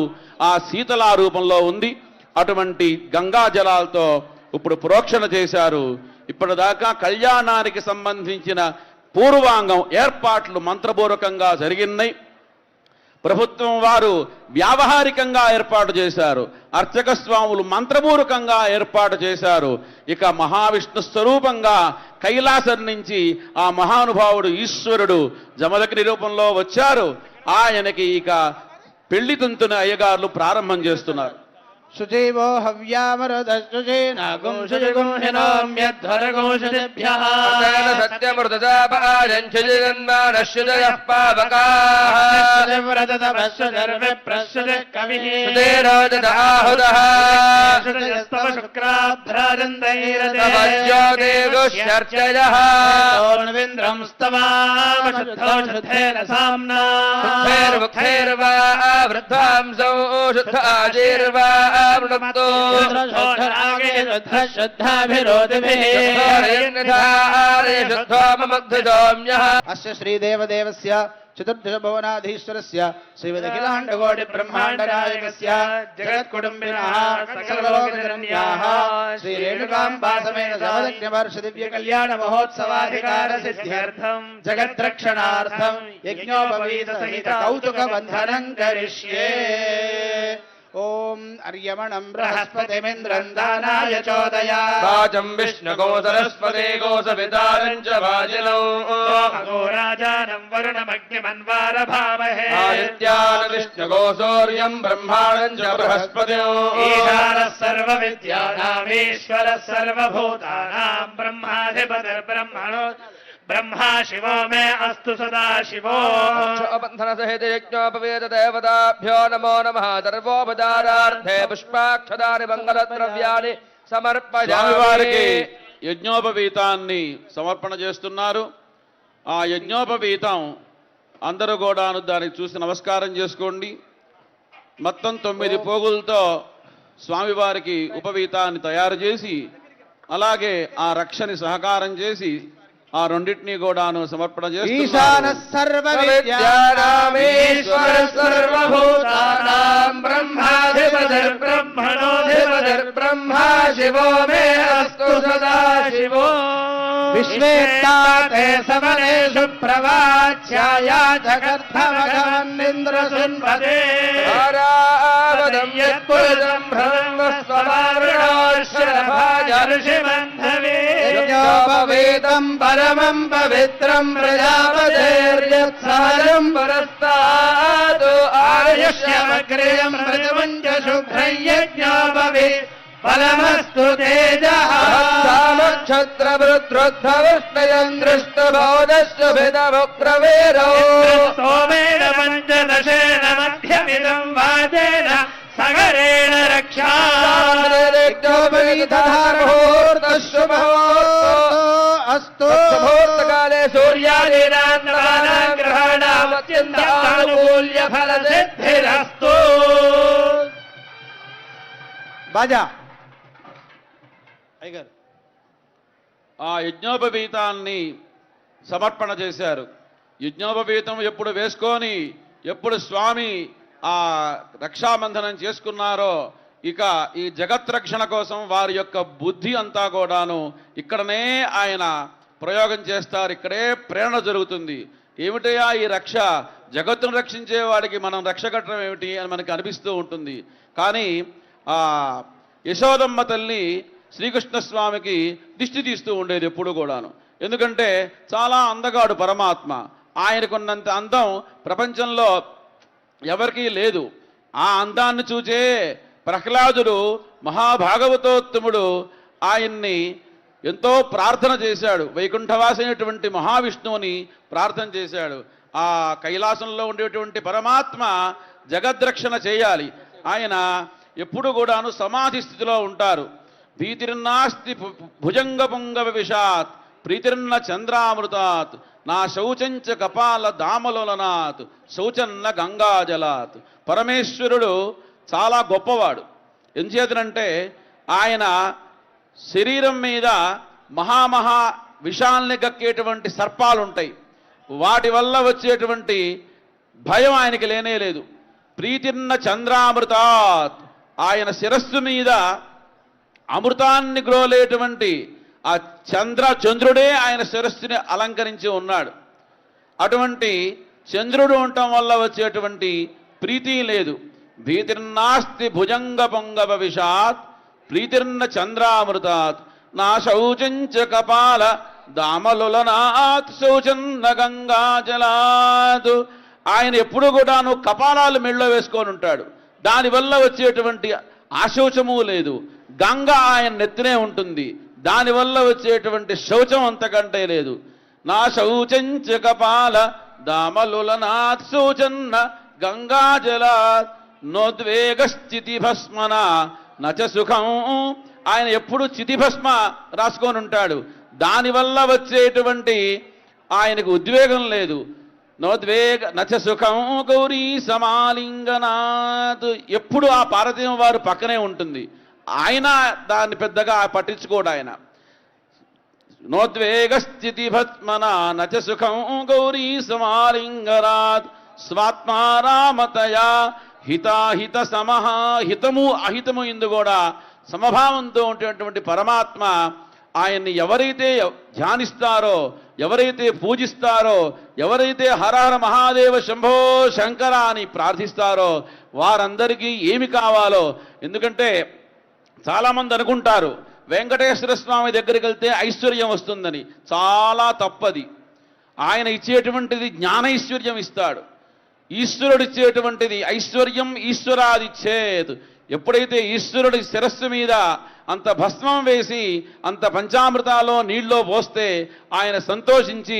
ఆ శీతలా రూపంలో ఉంది. అటువంటి గంగా జలాలతో ఇప్పుడు ప్రోక్షణ చేశారు. ఇప్పటిదాకా కళ్యాణానికి సంబంధించిన పూర్వాంగం ఏర్పాట్లు మంత్రపూర్వకంగా జరిగినాయి. ప్రభుత్వం వారు వ్యావహారికంగా ఏర్పాటు చేశారు, అర్చక స్వాములు మంత్రపూర్వకంగా ఏర్పాటు చేశారు. ఇక మహావిష్ణు స్వరూపంగా కైలాసం నుంచి ఆ మహానుభావుడు ఈశ్వరుడు జమదగ్ని రూపంలో వచ్చారు. ఆయనకి ఇక పెళ్లి తంతుని అయ్యగారులు ప్రారంభం చేస్తున్నారు. సుజీవో హవ్యామరుదశ్రుజీనాగం సుజగుంహినోమ్యధ్వరగోషదిభ్యః సత్యమృతజాపాజన్షుజన్మానశ్యుజయః పావకాః వ్రతతపశ్చుదర్విప్రశ్చుదః కవిః సుధీరోదదాహుదః సుజయస్తవ శుక్రాభ్రాజంతైరతే తవజ్యోతిర్గుష్యర్చయః ఓర్ణవింద్రం స్తవామశుద్ధౌషధేన సామ్నా ముఖైర్ముఖైర్వా వృద్ధాంసౌ శుద్ధాజీర్వా వృణక్తో అస్య శ్రీదేవదేవస్య చతుర్దశ భువనాధీశ్వరస్య శ్రీమదఖిలాండకోటి బ్రహ్మాండనాయకస్య జగత్కుటుంబినః సకలలోకజనన్యాః శ్రీ రేణుకాంబా సమేత సమదగ్ని వర్ష దివ్య కళ్యాణ మహోత్సవాధికార సిద్ధ్యర్థం జగద్రక్షణార్థం యజ్ఞోపవీత సహిత కౌతుక బంధనం కరిష్యే. ఓం అర్యమణం బృహస్పతిమింద్రం దానాయ చోదయా వాచం విష్ణుగో సరస్వతే గోసవితారం చ వాజినౌ రాజానం వరుణమగ్నిమన్వారభామహే ఆదిత్యాన్ విష్ణుగో సూర్యం బ్రహ్మాణం చ బృహస్పతిం ఈశానः సర్వవిద్యానామీశ్వరः సర్వభూతానాం బ్రహ్మాధిపతిర్బ్రహ్మణో బ్రహ్మా శివో మే అస్తు సదా శివో బంధన సహిత యజ్ఞోపవేద దేవతాభ్యో నమో నమః సర్వోపచారార్థే పుష్పాక్షదాని మంగళద్రవ్యాన్ని సమర్పయామి స్వామివారికి యజ్ఞోపవీతాన్ని సమర్పణ చేస్తున్నారు. ఆ యజ్ఞోపవీతం అందరూ కూడాను దాన్ని చూసి నమస్కారం చేసుకోండి. మొత్తం 9 పోగులతో స్వామివారికి ఉపవీతాన్ని తయారు చేసి అలాగే ఆ రక్షని సహకారం చేసి ఆ రెండింటినీ కూడాను సమర్పణ ఈశాన చేస్తున్నారు. సర్వ విద్యానామీశ్వర సర్వభూతానాం బ్రహ్మాధిపతిర్బ్రహ్మణోధిపతిర్బ్రహ్మా శివో మే అస్తు సదా శివో విశ్వేత్తాతే సమనేషు ప్రవాచ్యాయా జగద్ధమఘవన్నింద్రసున్వదే ధారావదం యత్పురుషం భ్రమస్వభాజర్షిబంధవే యజ్ఞోపవీతం పరమం పవిత్రం ప్రజాపతేర్యత్సారం పరస్తాదు ఆయుష్యమగ్రయం మృతముంజ శుభ్రం యజ్ఞోపవీ ఫలమస్తు తేజః నక్షత్రవృద్ధవృష్ణయం దృష్టబోధస్సుభిదముగ్రవీరో స్తోమేన పంచదశేన మధ్యమిదం వాజేన సగరేణ రక్షా అస్తు ముహూర్తకాలే సూర్యాదీనాం గ్రహాణాం అత్యంతానుకూల్య ఫలసిద్ధిరస్తు బాజా ఆ యజ్ఞోపవీతాన్ని సమర్పణ చేశారు. యజ్ఞోపవీతం ఎప్పుడు వేసుకొని ఎప్పుడు స్వామి ఆ రక్షాబంధనం చేసుకున్నారో ఇక ఈ జగత్ రక్షణ కోసం వారి యొక్క బుద్ధి అంతా కూడాను ఇక్కడనే ఆయన ప్రయోగం చేస్తారు. ఇక్కడే ప్రేరణ జరుగుతుంది. ఏమిటయా ఈ రక్ష, జగత్తును రక్షించే వాడికి మనం రక్ష కట్టడం ఏమిటి అని మనకి అనిపిస్తూ ఉంటుంది. కానీ ఆ యశోదమ్మ తల్లి శ్రీకృష్ణస్వామికి దిష్టి తీస్తూ ఉండేది ఎప్పుడు కూడాను. ఎందుకంటే చాలా అందగాడు పరమాత్మ. ఆయనకున్నంత అందం ప్రపంచంలో ఎవరికీ లేదు. ఆ అందాన్ని చూచే ప్రహ్లాదుడు మహాభాగవతోత్తముడు ఆయన్ని ఎంతో ప్రార్థన చేశాడు. వైకుంఠవాసైనటువంటి మహావిష్ణువుని ప్రార్థన చేశాడు. ఆ కైలాసంలో ఉండేటువంటి పరమాత్మ జగద్రక్షణ చేయాలి. ఆయన ఎప్పుడు కూడాను సమాధి స్థితిలో ఉంటారు. భీతిర్నాస్తి భుజంగ పుంగవ విషాత్ ప్రీతిర్న చంద్రామృతాత్ నా శౌచంచ కపాల దామలోలనాత్ శౌచన్న గంగాజలాత్. పరమేశ్వరుడు చాలా గొప్పవాడు. ఎంచేతనంటే ఆయన శరీరం మీద మహామహా విషాల్ని గక్కేటువంటి సర్పాలు ఉంటాయి. వాటి వల్ల వచ్చేటువంటి భయం ఆయనకి లేనే లేదు. ప్రీతిర్న చంద్రామృతాత్ ఆయన శిరస్సు మీద అమృతాన్ని గ్రోలేటువంటి ఆ చంద్రుడే ఆయన శిరస్సుని అలంకరించి ఉన్నాడు. అటువంటి చంద్రుడు ఉండటం వల్ల వచ్చేటువంటి ప్రీతి లేదు. భీతిర్నాస్తి భుజంగ పొంగవ విషాత్ ప్రీతిర్న చంద్రామృతాత్ నా శౌచంచ కపాల దామలులనాత్ శౌచన్న గంగాజలాత్. ఆయన ఎప్పుడు కూడాను కపాలాలు మెళ్ళో వేసుకొని ఉంటాడు. దానివల్ల వచ్చేటువంటి ఆశౌచము లేదు. గంగ ఆయన నెత్తినే ఉంటుంది. దానివల్ల వచ్చేటువంటి శౌచం అంతకంటే లేదు. నా శౌచంచ కపాల దామలులనాత్ శౌచన్న గంగాజలాత్ నోద్వేగ స్థితి భస్మన నచ సుఖం. ఆయన ఎప్పుడు చితిభస్మ రాసుకొని ఉంటాడు. దానివల్ల వచ్చేటువంటి ఆయనకు ఉద్వేగం లేదు. నోద్వేగ నచ సుఖం గౌరీ సమాలింగనాథ్. ఎప్పుడు ఆ పార్వతీమ వారు పక్కనే ఉంటుంది. ఆయన దాన్ని పెద్దగా పట్టించుకోడు. ఆయన నోద్వేగ స్థితి భస్మన నచ సుఖం గౌరీ సమాలింగనాథ్ స్వాత్మారామతయా హితాహిత సమహ. హితము అహితము ఇందు కూడా సమభావంతో ఉండేటువంటి పరమాత్మ ఆయన్ని ఎవరైతే ధ్యానిస్తారో, ఎవరైతే పూజిస్తారో, ఎవరైతే హరహర మహాదేవ శంభో శంకర అని ప్రార్థిస్తారో వారందరికీ ఏమి కావాలో. ఎందుకంటే చాలామంది అనుకుంటారు వెంకటేశ్వర స్వామి దగ్గరికి వెళ్తే ఐశ్వర్యం వస్తుందని. చాలా తప్పది. ఆయన ఇచ్చేటువంటిది జ్ఞానైశ్వర్యం ఇస్తాడు. ఈశ్వరుడు ఇచ్చేటువంటిది ఐశ్వర్యం ఈశ్వరాదిచ్చేత్. ఎప్పుడైతే ఈశ్వరుడి శిరస్సు మీద అంత భస్మం వేసి అంత పంచామృతాలో నీళ్ళలో పోస్తే ఆయన సంతోషించి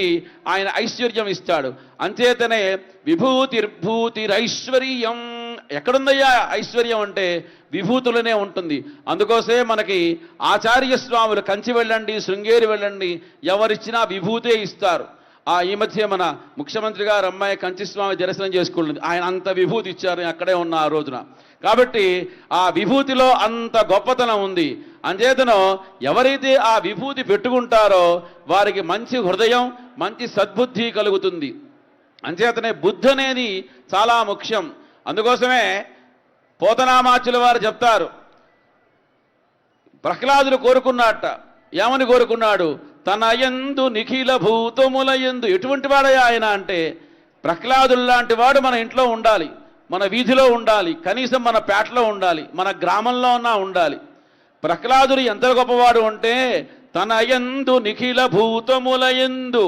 ఆయన ఐశ్వర్యం ఇస్తాడు. అంచేతనే విభూతిర్భూతిరైశ్వర్యం. ఎక్కడుందయ్యా ఐశ్వర్యం అంటే విభూతులనే ఉంటుంది. అందుకోసమే మనకి ఆచార్య స్వాములు కంచి వెళ్ళండి, శృంగేరి వెళ్ళండి, ఎవరిచ్చినా విభూతే ఇస్తారు. ఈ మధ్య మన ముఖ్యమంత్రి గారు అమ్మాయి కంచిస్వామి దర్శనం చేసుకుంటుంది. ఆయన అంత విభూతి ఇచ్చారు, అక్కడే ఉన్న ఆ రోజున. కాబట్టి ఆ విభూతిలో అంత గొప్పతనం ఉంది. అంచేతను ఎవరైతే ఆ విభూతి పెట్టుకుంటారో వారికి మంచి హృదయం, మంచి సద్బుద్ధి కలుగుతుంది. అంచేతనే బుద్ధి అనేది చాలా ముఖ్యం. అందుకోసమే పోతనామాచుల వారు చెప్తారు, ప్రహ్లాదుడు కోరుకున్నట్ట. ఏమని కోరుకున్నాడు? తన యందు నిఖిల భూతముల యందు. ఎటువంటి వాడయ్యా ఆయన అంటే ప్రహ్లాదుడు లాంటి వాడు మన ఇంట్లో ఉండాలి, మన వీధిలో ఉండాలి, కనీసం మన పేటలో ఉండాలి, మన గ్రామంలో ఉన్నా ఉండాలి. ప్రహ్లాదుడు ఎంత గొప్పవాడు అంటే తన యందు నిఖిల భూతముల యందు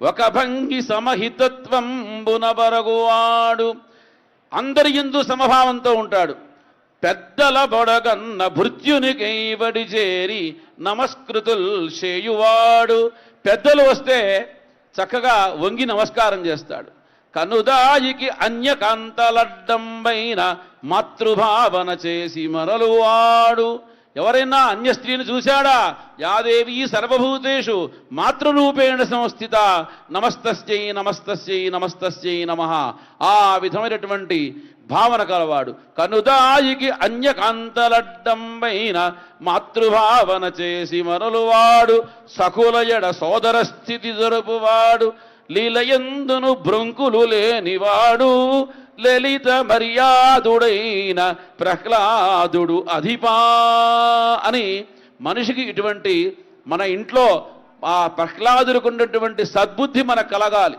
ఒక భంగి సమహితత్వంబున బరగువాడు. అందరి యందు సమభావంతో ఉంటాడు. పెద్దల బొడగన్న భృత్యునికైబడి చేరి నమస్కృతుల్ చేయువాడు. పెద్దలు వస్తే చక్కగా వంగి నమస్కారం చేస్తాడు. కనుదాయికి అన్యకాంతలడ్డంబైన మాతృభావన చేసి మరలువాడు. ఎవరైనా అన్య స్త్రీని చూశాడా? యాదేవి సర్వభూతేషు మాతృరూపేణ సంస్థిత నమస్తస్యై నమస్తస్యై నమస్తస్యై నమః. ఆ విధమైనటువంటి భావన కలవాడు. కనుదాయికి అన్యకాంతలడ్డంబైన మాతృభావన చేసి మరలువాడు. సకులయడ సోదర స్థితి జరుపువాడు. లీలయందును భృంకులు లేనివాడు. లలిత మర్యాదుడైన ప్రహ్లాదుడు అధిపా అని మనిషికి ఇటువంటి మన ఇంట్లో ఆ ప్రహ్లాదుడికి ఉన్నటువంటి సద్బుద్ధి మనకు కలగాలి.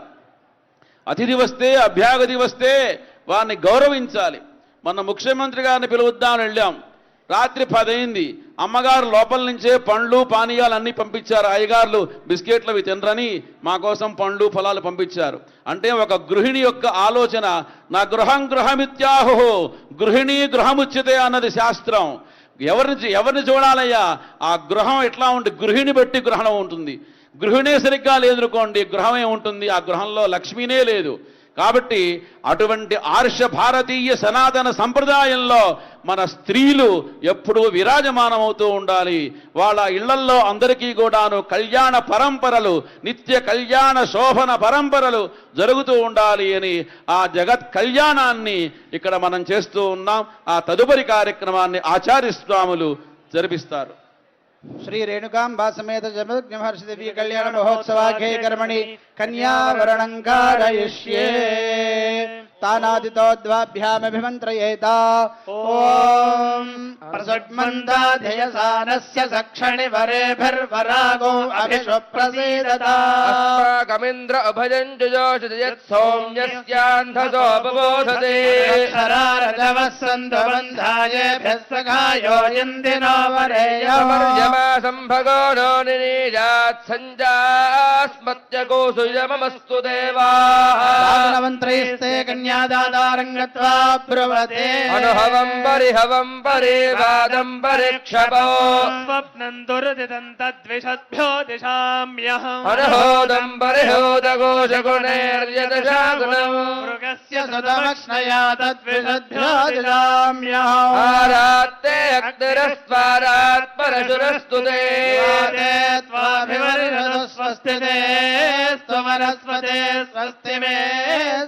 అతిథి వస్తే, అభ్యాగతి వస్తే వారిని గౌరవించాలి. మన ముఖ్యమంత్రి గారిని పిలుద్దామని వెళ్ళాం. రాత్రి 10 అయింది. అమ్మగారు లోపల నుంచే పండ్లు పానీయాలు అన్నీ పంపించారు. అయ్యగారులు బిస్కెట్లు అవి తినరని మా కోసం పండ్లు ఫలాలు పంపించారు. అంటే ఒక గృహిణి యొక్క ఆలోచన. నా గృహం గృహమిత్యాహో గృహిణి గృహముచ్యతే అన్నది శాస్త్రం. ఎవరిని చూడాలయ్యా? ఆ గృహం ఎట్లా ఉంటుంది? గృహిణి బట్టి గృహణం ఉంటుంది. గృహిణే సరిగ్గా లేదనుకోండి, గృహమే ఉంటుంది. ఆ గృహంలో లక్ష్మీనే లేదు. కాబట్టి అటువంటి ఆర్ష భారతీయ సనాతన సంప్రదాయంలో మన స్త్రీలు ఎప్పుడూ విరాజమానమవుతూ ఉండాలి. వాళ్ళ ఇళ్లల్లో అందరికీ కూడాను కళ్యాణ పరంపరలు, నిత్య కళ్యాణ శోభన పరంపరలు జరుగుతూ ఉండాలి అని ఆ జగత్ కళ్యాణాన్ని ఇక్కడ మనం చేస్తూ ఉన్నాం. ఆ తదుపరి కార్యక్రమాన్ని ఆచార్య స్వాములు జరిపిస్తారు. श्री रेणुकांबा समेत जमदग्नि महर्षि दिव्य कल्याण महोत्सवाख्ये कर्मणि कन्यावरणं कारयिष्ये तानादितोद्वाभ्यामभिमन्त्रयेता ॐ प्रसुट्मन्दाध्ययसानस्य सक्षणि वरेभिर्वरागो अभिषुप्रसीदता अस्माकमिन्द्र अभजं जुजोषयत् सौम्यस्यान्धसो बबोधते अक्षरारजवः सन्धबन्धायेभ्यः सखायो यन्दिनो वरेयमर्यमा संभगो नो निनीजात् सञ्जास्मत्यगोसु यममस्तु देवाः मंत्रैस्ते कन्यादादारङ्गत्वा ब्रुवते अनुहवं परिवादं परिक्षपो स्वप्नं दुर्दितं तद्विषद्भ्यो दिशाम्यहम् अनहोदं परिहोदघोषगुणैर्यदशागुणम् मृगस्य सुतमक्ष्णया तद्विषद्भ्यो दिशाम्यहम् आरात्ते अग्निरस्वारात् परशुरस्तु ते स्वस्ति ते स्वनस्पते स्वस्ति मे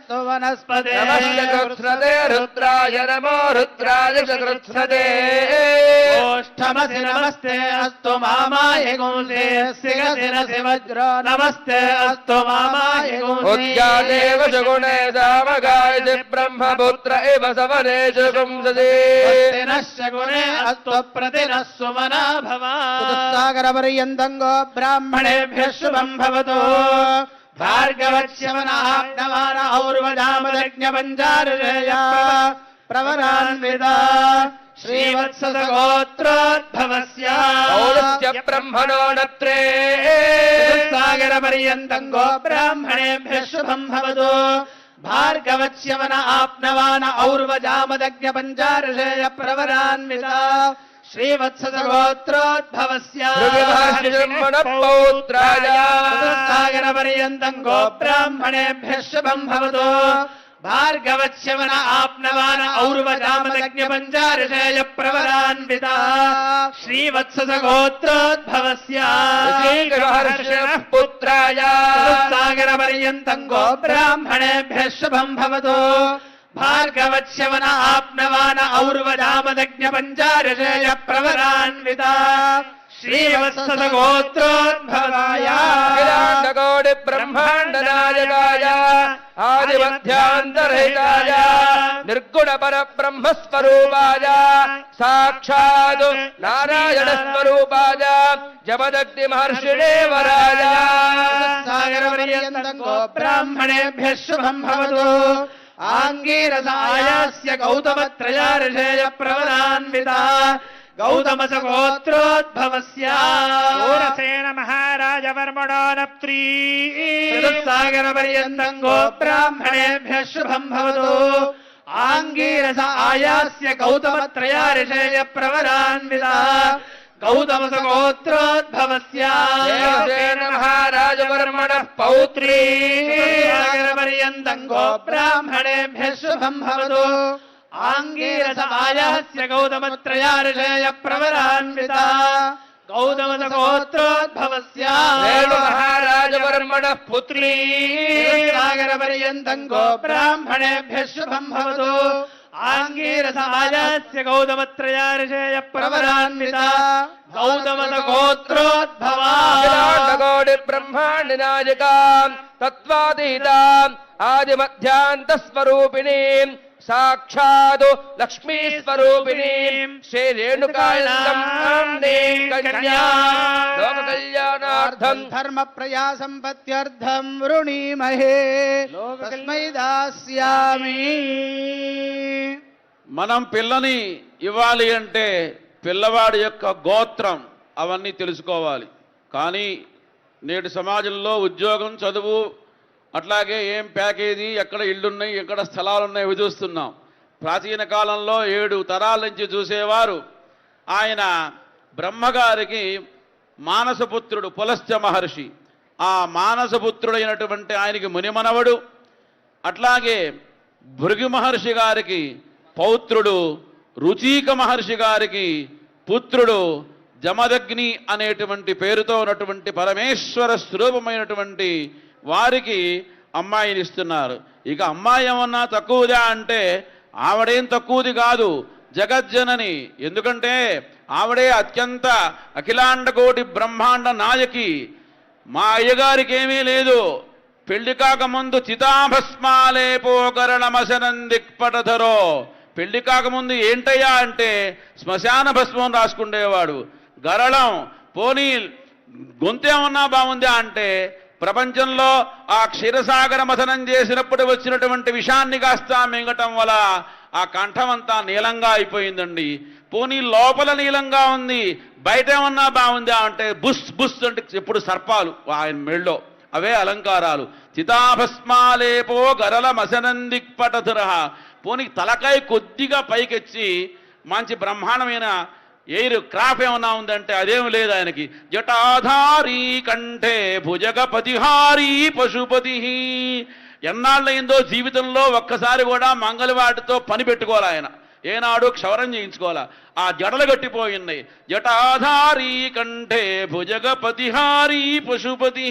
स्वनस्पते नमस्ते कृत्स्नते रुद्राय नमो रुद्राय कृत्स्नते ओष्ठ ष्ठमसि नमस्ते अस्तु मामाय गुंसे सिगसि नसि वज्रो नमस्ते अस्तु मामाय गुंसे उद्यादेव सुगुणे सामगायति ब्रह्मपुत्र इव सवनेषु पुंससि प्रतिनश्च गुणे अस्तु प्रतिनः सुमना भव सागरपर्यन्तं गो ब्राह्मणेभ्यः शुभं भवतु भार्गवच्यवनाप्नवान और्वजामदज्ञपञ्चारुषेय प्रवरान्विता श्रीवत्सगोत्रोद्भवस्य पौलस्य ब्रह्मणो नत्रे सागरपर्यन्तं गो ब्राह्मणेभ्यः शुभं भवतु भार्गवच्यवन आप्नवान और्वजामदज्ञपञ्चारुषेय प्रवरान्विता श्रीवत्सगोत्रोद्भवस्य पौत्राय सागरपर्यन्तं गो ब्राह्मणेभ्यः शुभं भवतु भार्गवच्यवन आप्नवान और्वजामदज्ञपञ्चारुषेय प्रवरान्विता श्रीवत्सगोत्रोद्भवस्य पुत्राय सागरपर्यन्तं गो ब्राह्मणेभ्यः शुभं भवतु भार्गवच्यवन आप्नवान और्वजामदज्ञपञ्चारुषेय प्रवरान्विता श्रीवत्सगोत्रोद्भवाय अखिलाण्डकोटि ब्रह्माण्ड नायकाय आदिमध्यान्तरहिताय निर्गुण परब्रह्म स्वरूपाय साक्षात् नारायण स्वरूपाय जमदग्नि महर्षिदेवराय सागरपर्यन्तं गो ब्राह्मणेभ्यः शुभं भवतु आङ्गीरसायास्य गौतमत्रयार्षेय प्रवरान्विता गौतमसगोत्रोद्भवस्य सूरसेन महाराज वर्मणो नप्त्री सागरपर्यन्तं गो ब्राह्मणेभ्यः शुभं भवतु आङ्गीरसायास्य गौतमत्रयार्षेय प्रवरान्विता गौतमसगोत्रोद्भवस्य देवसेन महाराज वर्मणः पौत्री सागरपर्यन्तं गो ब्राह्मणेभ्यः शुभं भवतु आङ्गीरसायास्य गौतमत्रयार्षेय प्रवरान्विता गौतमसगोत्रोद्भवस्य वेणु महाराज वर्मणः पुत्री सागरपर्यन्तं गो ब्राह्मणेभ्यः शुभं भवतु आङ्गीरसायास्य गौतमत्रयार्षेय प्रवरान्विता गौतमसगोत्रोद्भवा अखिलाण्डकोटि ब्रह्माण्ड नायका तत्त्वातीता आदिमध्यान्तस्वरूपिणीं साक्षात् लक्ष्मी स्वरूपिणीं श्री रेणुकायन्दं कन्या लोककल्याणार्थं धर्म प्रया संपत्त्यर्थं वृणीमहे तस्मै दास्यामि మనం పిల్లని ఇవ్వాలి అంటే పిల్లవాడి యొక్క గోత్రం అవన్నీ తెలుసుకోవాలి. కానీ నేటి సమాజంలో ఉద్యోగం, చదువు, అట్లాగే ఏం ప్యాకేజీ, ఎక్కడ ఇళ్ళున్నాయి, ఎక్కడ స్థలాలు ఉన్నాయి ఇవి చూస్తున్నాం. ప్రాచీన కాలంలో 7 తరాల నుంచి చూసేవారు. ఆయన బ్రహ్మగారికి మానసపుత్రుడు పులస్త్య మహర్షి. ఆ మానసపుత్రుడైనటువంటి ఆయనకి మునిమనవడు. అట్లాగే భృగు మహర్షి గారికి పౌత్రుడు, రుచీక మహర్షి గారికి పుత్రుడు జమదగ్ని అనేటువంటి పేరుతో ఉన్నటువంటి పరమేశ్వర స్వరూపమైనటువంటి వారికి అమ్మాయిని ఇస్తున్నారు. ఇక అమ్మాయి ఏమన్నా తక్కువదా అంటే ఆవిడేం తక్కువది కాదు, జగజ్జనని. ఎందుకంటే ఆవిడే అత్యంత అఖిలాండకోటి బ్రహ్మాండ నాయకి. మా అయ్యగారికి ఏమీ లేదు. పెళ్లి కాకముందు చితాభస్మాలేపోకరణమశనం దిక్పటధరో. పెళ్లి కాకముందు ఏంటయ్యా అంటే శ్మశాన భస్మం రాసుకుండేవాడు. గరళం పోనీ గొంతేమన్నా బాగుందా అంటే ప్రపంచంలో ఆ క్షీరసాగర మథనం చేసినప్పుడు వచ్చినటువంటి విషాన్ని కాస్త మింగటం వల్ల ఆ కంఠమంతా నీలంగా అయిపోయిందండి. పోనీ లోపల నీలంగా ఉంది, బయట ఏమన్నా బాగుందా అంటే బుస్ బుస్ అంటే ఎప్పుడు సర్పాలు ఆయన మెళ్ళో, అవే అలంకారాలు. చితాభస్మాలేపో గరల మసనందిక్పటధుర. పోనీ తలకాయ కొద్దిగా పైకెచ్చి మంచి బ్రహ్మాండమైన ఎయిర్ క్రాఫ్ ఏమన్నా ఉందంటే అదేం లేదు ఆయనకి. జటాధారీ కంఠే భుజగపతిహారీ పశుపతి. ఎన్నాళ్ళయిందో జీవితంలో ఒక్కసారి కూడా మంగళవాటితో పని పెట్టుకోవాలి ఆయన. ఏనాడు క్షవరం చేయించుకోవాలా. ఆ జడలు గట్టిపోయినాయి. జటాధారీ కంఠే భుజగపతిహారీ పశుపతి.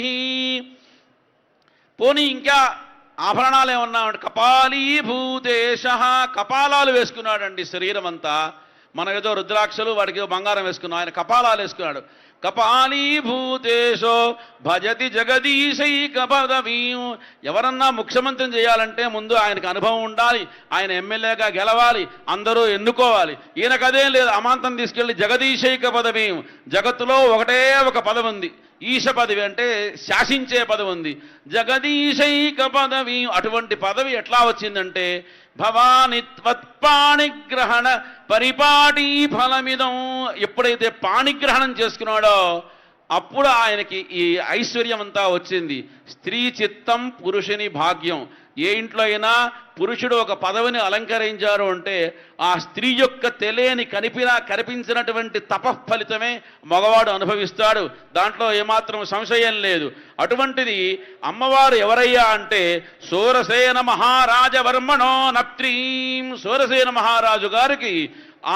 పోనీ ఇంకా ఆభరణాలు ఏమన్నా అంటే కపాలీభూతేశ. కపాలాలు వేసుకున్నాడండి శరీరం అంతా. మనం ఏదో రుద్రాక్షలు వాడికి ఏదో బంగారం వేసుకున్నాం, ఆయన కపాలాలు వేసుకున్నాడు. కపాలీభూతేశో భజతి జగదీశైక పదవీం. ఎవరన్నా ముఖ్యమంత్రిని చేయాలంటే ముందు ఆయనకు అనుభవం ఉండాలి, ఆయన ఎమ్మెల్యేగా గెలవాలి, అందరూ ఎన్నుకోవాలి. ఈయనకు అదేం లేదు, అమాంతం తీసుకెళ్లి జగదీశైక పదవీం. జగత్తులో ఒకటే ఒక పదవి ఉంది, ఈశ పదవి అంటే శాసించే పదవి ఉంది. జగదీశైక పదవి, అటువంటి పదవి ఎట్లా వచ్చిందంటే భవాని త్వత్పాణిగ్రహణ పరిపాటి ఫలమిదం. ఎప్పుడైతే పాణిగ్రహణం చేసుకున్నాడో అప్పుడు ఆయనకి ఈ ఐశ్వర్యం అంతా వచ్చింది. స్త్రీ చిత్తం పురుషుని భాగ్యం. ఏ ఇంట్లో అయినా పురుషుడు ఒక పదవిని అలంకరించారు అంటే ఆ స్త్రీ యొక్క తెలియని కనిపించినటువంటి తపఫలితమే మగవాడు అనుభవిస్తాడు. దాంట్లో ఏమాత్రం సంశయం లేదు. అటువంటిది అమ్మవారు ఎవరయ్యా అంటే సూరసేన మహారాజవర్మణో నప్త్రీం. సూరసేన మహారాజు గారికి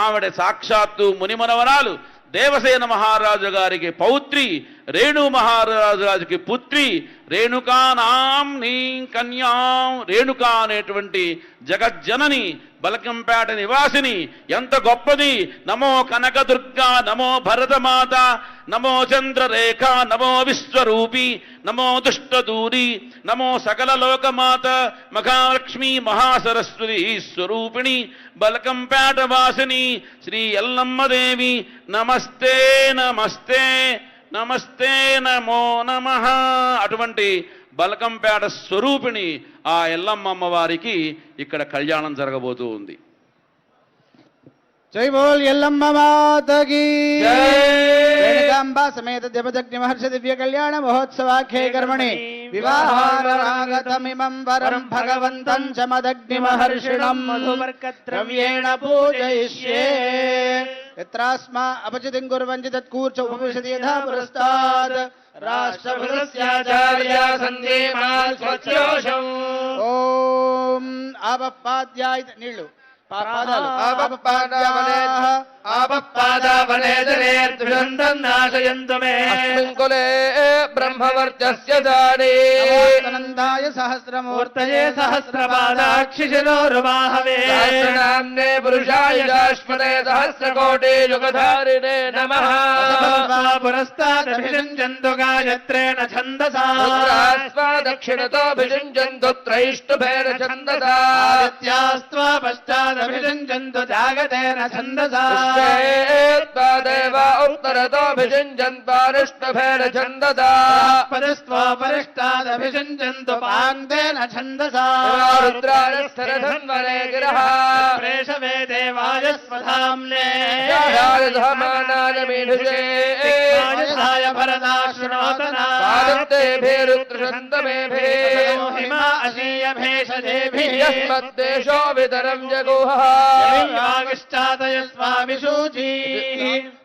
ఆవిడ సాక్షాత్తు మునిమనవరాలు. దేవసేన మహారాజు గారికి పౌత్రి, రేణు మహారాజుకి పుత్రి. రేణుకానాం నీ కన్యాం. రేణుకా అనేటువంటి జగజ్జనని, బలకంపేట నివాసిని. ఎంత గొప్పది! నమో కనకదుర్గా, నమో భరతమాత, నమో చంద్రరేఖ, నమో విశ్వరూపి, నమో దుష్టదూరి, నమో సకల లోకమాత, మహాలక్ష్మి మహాసరస్వతి స్వరూపిణి, బలకంపేట వాసిని శ్రీ ఎల్లమ్మదేవి. నమస్తే నమస్తే నమస్తే నమో నమః. అటువంటి బలకంపేట స్వరూపిణి ఆ ఎల్లమ్మ అమ్మవారికి ఇక్కడ కళ్యాణం జరగబోతూ ఉంది. జై బోల్ ఎల్లమ్మ మాతకి రేణుకాంబా సమేత దేవదగ్ని మహర్షి దివ్య కళ్యాణ మహోత్సవాఖ్యే కర్మణి వివాహారాగతమిమం వరం భగవంతం చ మదగ్ని మహర్షిణం ద్రవ్యేణ పూజయిష్యే. యత్రాస్మా అపచితిం కుర్వంతి తత్కూర్చ ఉపవిశతి యథా పురస్తాద్ రాష్ట్రభృతస్యాచార్య సందేమాల్ స్వచ్ఛోషం. ఓం ఆపపాద్యాయ నీళ్లు పాదాలు నాశయంతు మే కులే బ్రహ్మవర్చస్య దానే నందాయ సహస్రమూర్తయే సహస్రపాదాక్షిశిరోరుమాహవే సహస్రనామ్నే పురుషాయ శాశ్వతే సహస్రకోటి యుగధారిణే నమః. పురస్తాదభిషించంతు గాయత్రేణ ఛందసా దక్షిణతోభిషించంతు త్రైష్టుభేన ఛందసా ఆదిత్యాస్త్వా పశ్చాదభిషించంతు జాగతేన ఛందసా దేవ ఉత్తరతోభిషించన్పానుష్ణుభేన ఛందసా పదస్త్వపరిష్టాదభిషించంతు పాంతేన ఛందసా రుద్రాణస్థరధన్వనే గిరః ప్రేషవే దేవాయ స్వధామ్నే ధామానాయ మీఢుషే సాయ భరదాశృణోతనా పాదత్తేభిరుత్రషन्तమేభిः హిమా అశీయ భేషజేభిః యస్మద్దేశో వితరం జగుః వాగిష్టాదయస్వామిషూచీ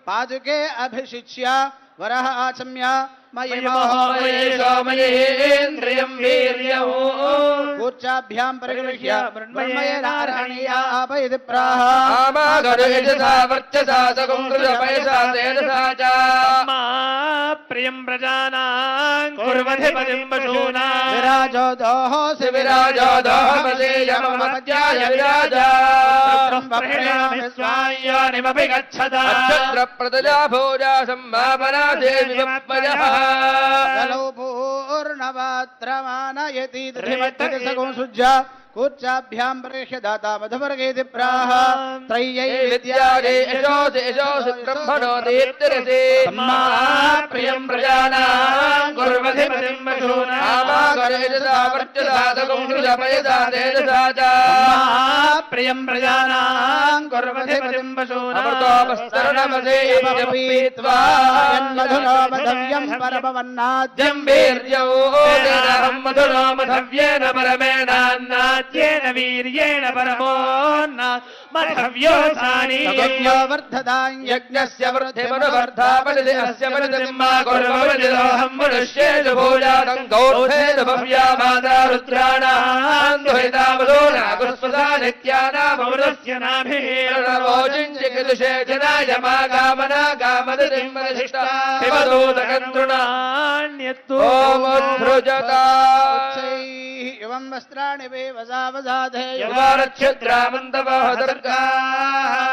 పాదుకే అభిషిచ్య వరః ఆచమ్య మయేషోమయేంద్రియం వీర్యం కూర్చాభ్యాం పరిగృహ్య మృణ్మయేనార్హణీయ ఆపయతి ప్రాహ ఆమాగరుయజసా వర్చసా సగుంకృతపయసా తేజసా చ ప్రియం ప్రజానాం కుర్వధిపతిం పశూనాం విరాజో దోహోసి విరాజో దోహమదేయమమధ్యాయ విరాజా స్వాయోనిమపి గచ్చదా అక్షత్ర ప్రజా భోజా సంభావనా దేవి మత్మజః కలో పూర్ణవాత్రమానయతి ధృతిమత్తతి సగుంసుజ్య కూర్చాభ్యాం పరిష్య దాతా మధువర్గేతి ప్రాహ త్రయ్యై విద్యాగే యశోసి యశోసి బ్రహ్మణో దీప్తిరసి ప్రియం ప్రజానాం కుర్వధిపతిం పశూనాం ఆమాగరుయజసా వర్చసా సగుంకృతపయసా తేజసా చ ప్రియం ప్రజానాం కుర్వధిపతిం పశూనాం అమృతోపస్తరణమసేయమపీత్వా యన్మధునో మధవ్యం పరమవన్నాద్యం వీర్యో మధురో మధవ్యేన పరమేణాన్నాద్యేన వీర్యేణ పరమోన్న మధవ్యోసాని యజ్ఞో వర్ధదాం యజ్ఞస్య వృద్ధిమనువర్ధాపనిధి అస్య పరిధిం మా కుర్వవనిదోహం మనుష్యేషు భూజాతం గౌర్భేద భవ్యా మాతా రుద్రాణాం దుహితావధూనా కుస్పసా నిత్యానామృతస్య నాభిర్నవోజించికిదుషే జనాయ మా కామనా కామదిం వధిష్ఠా శివదూతకంద్రుణాన్యత్తు ఓం ఓముద్ధృజతా ఇవం एवं वस्त्राणि वसावसाधे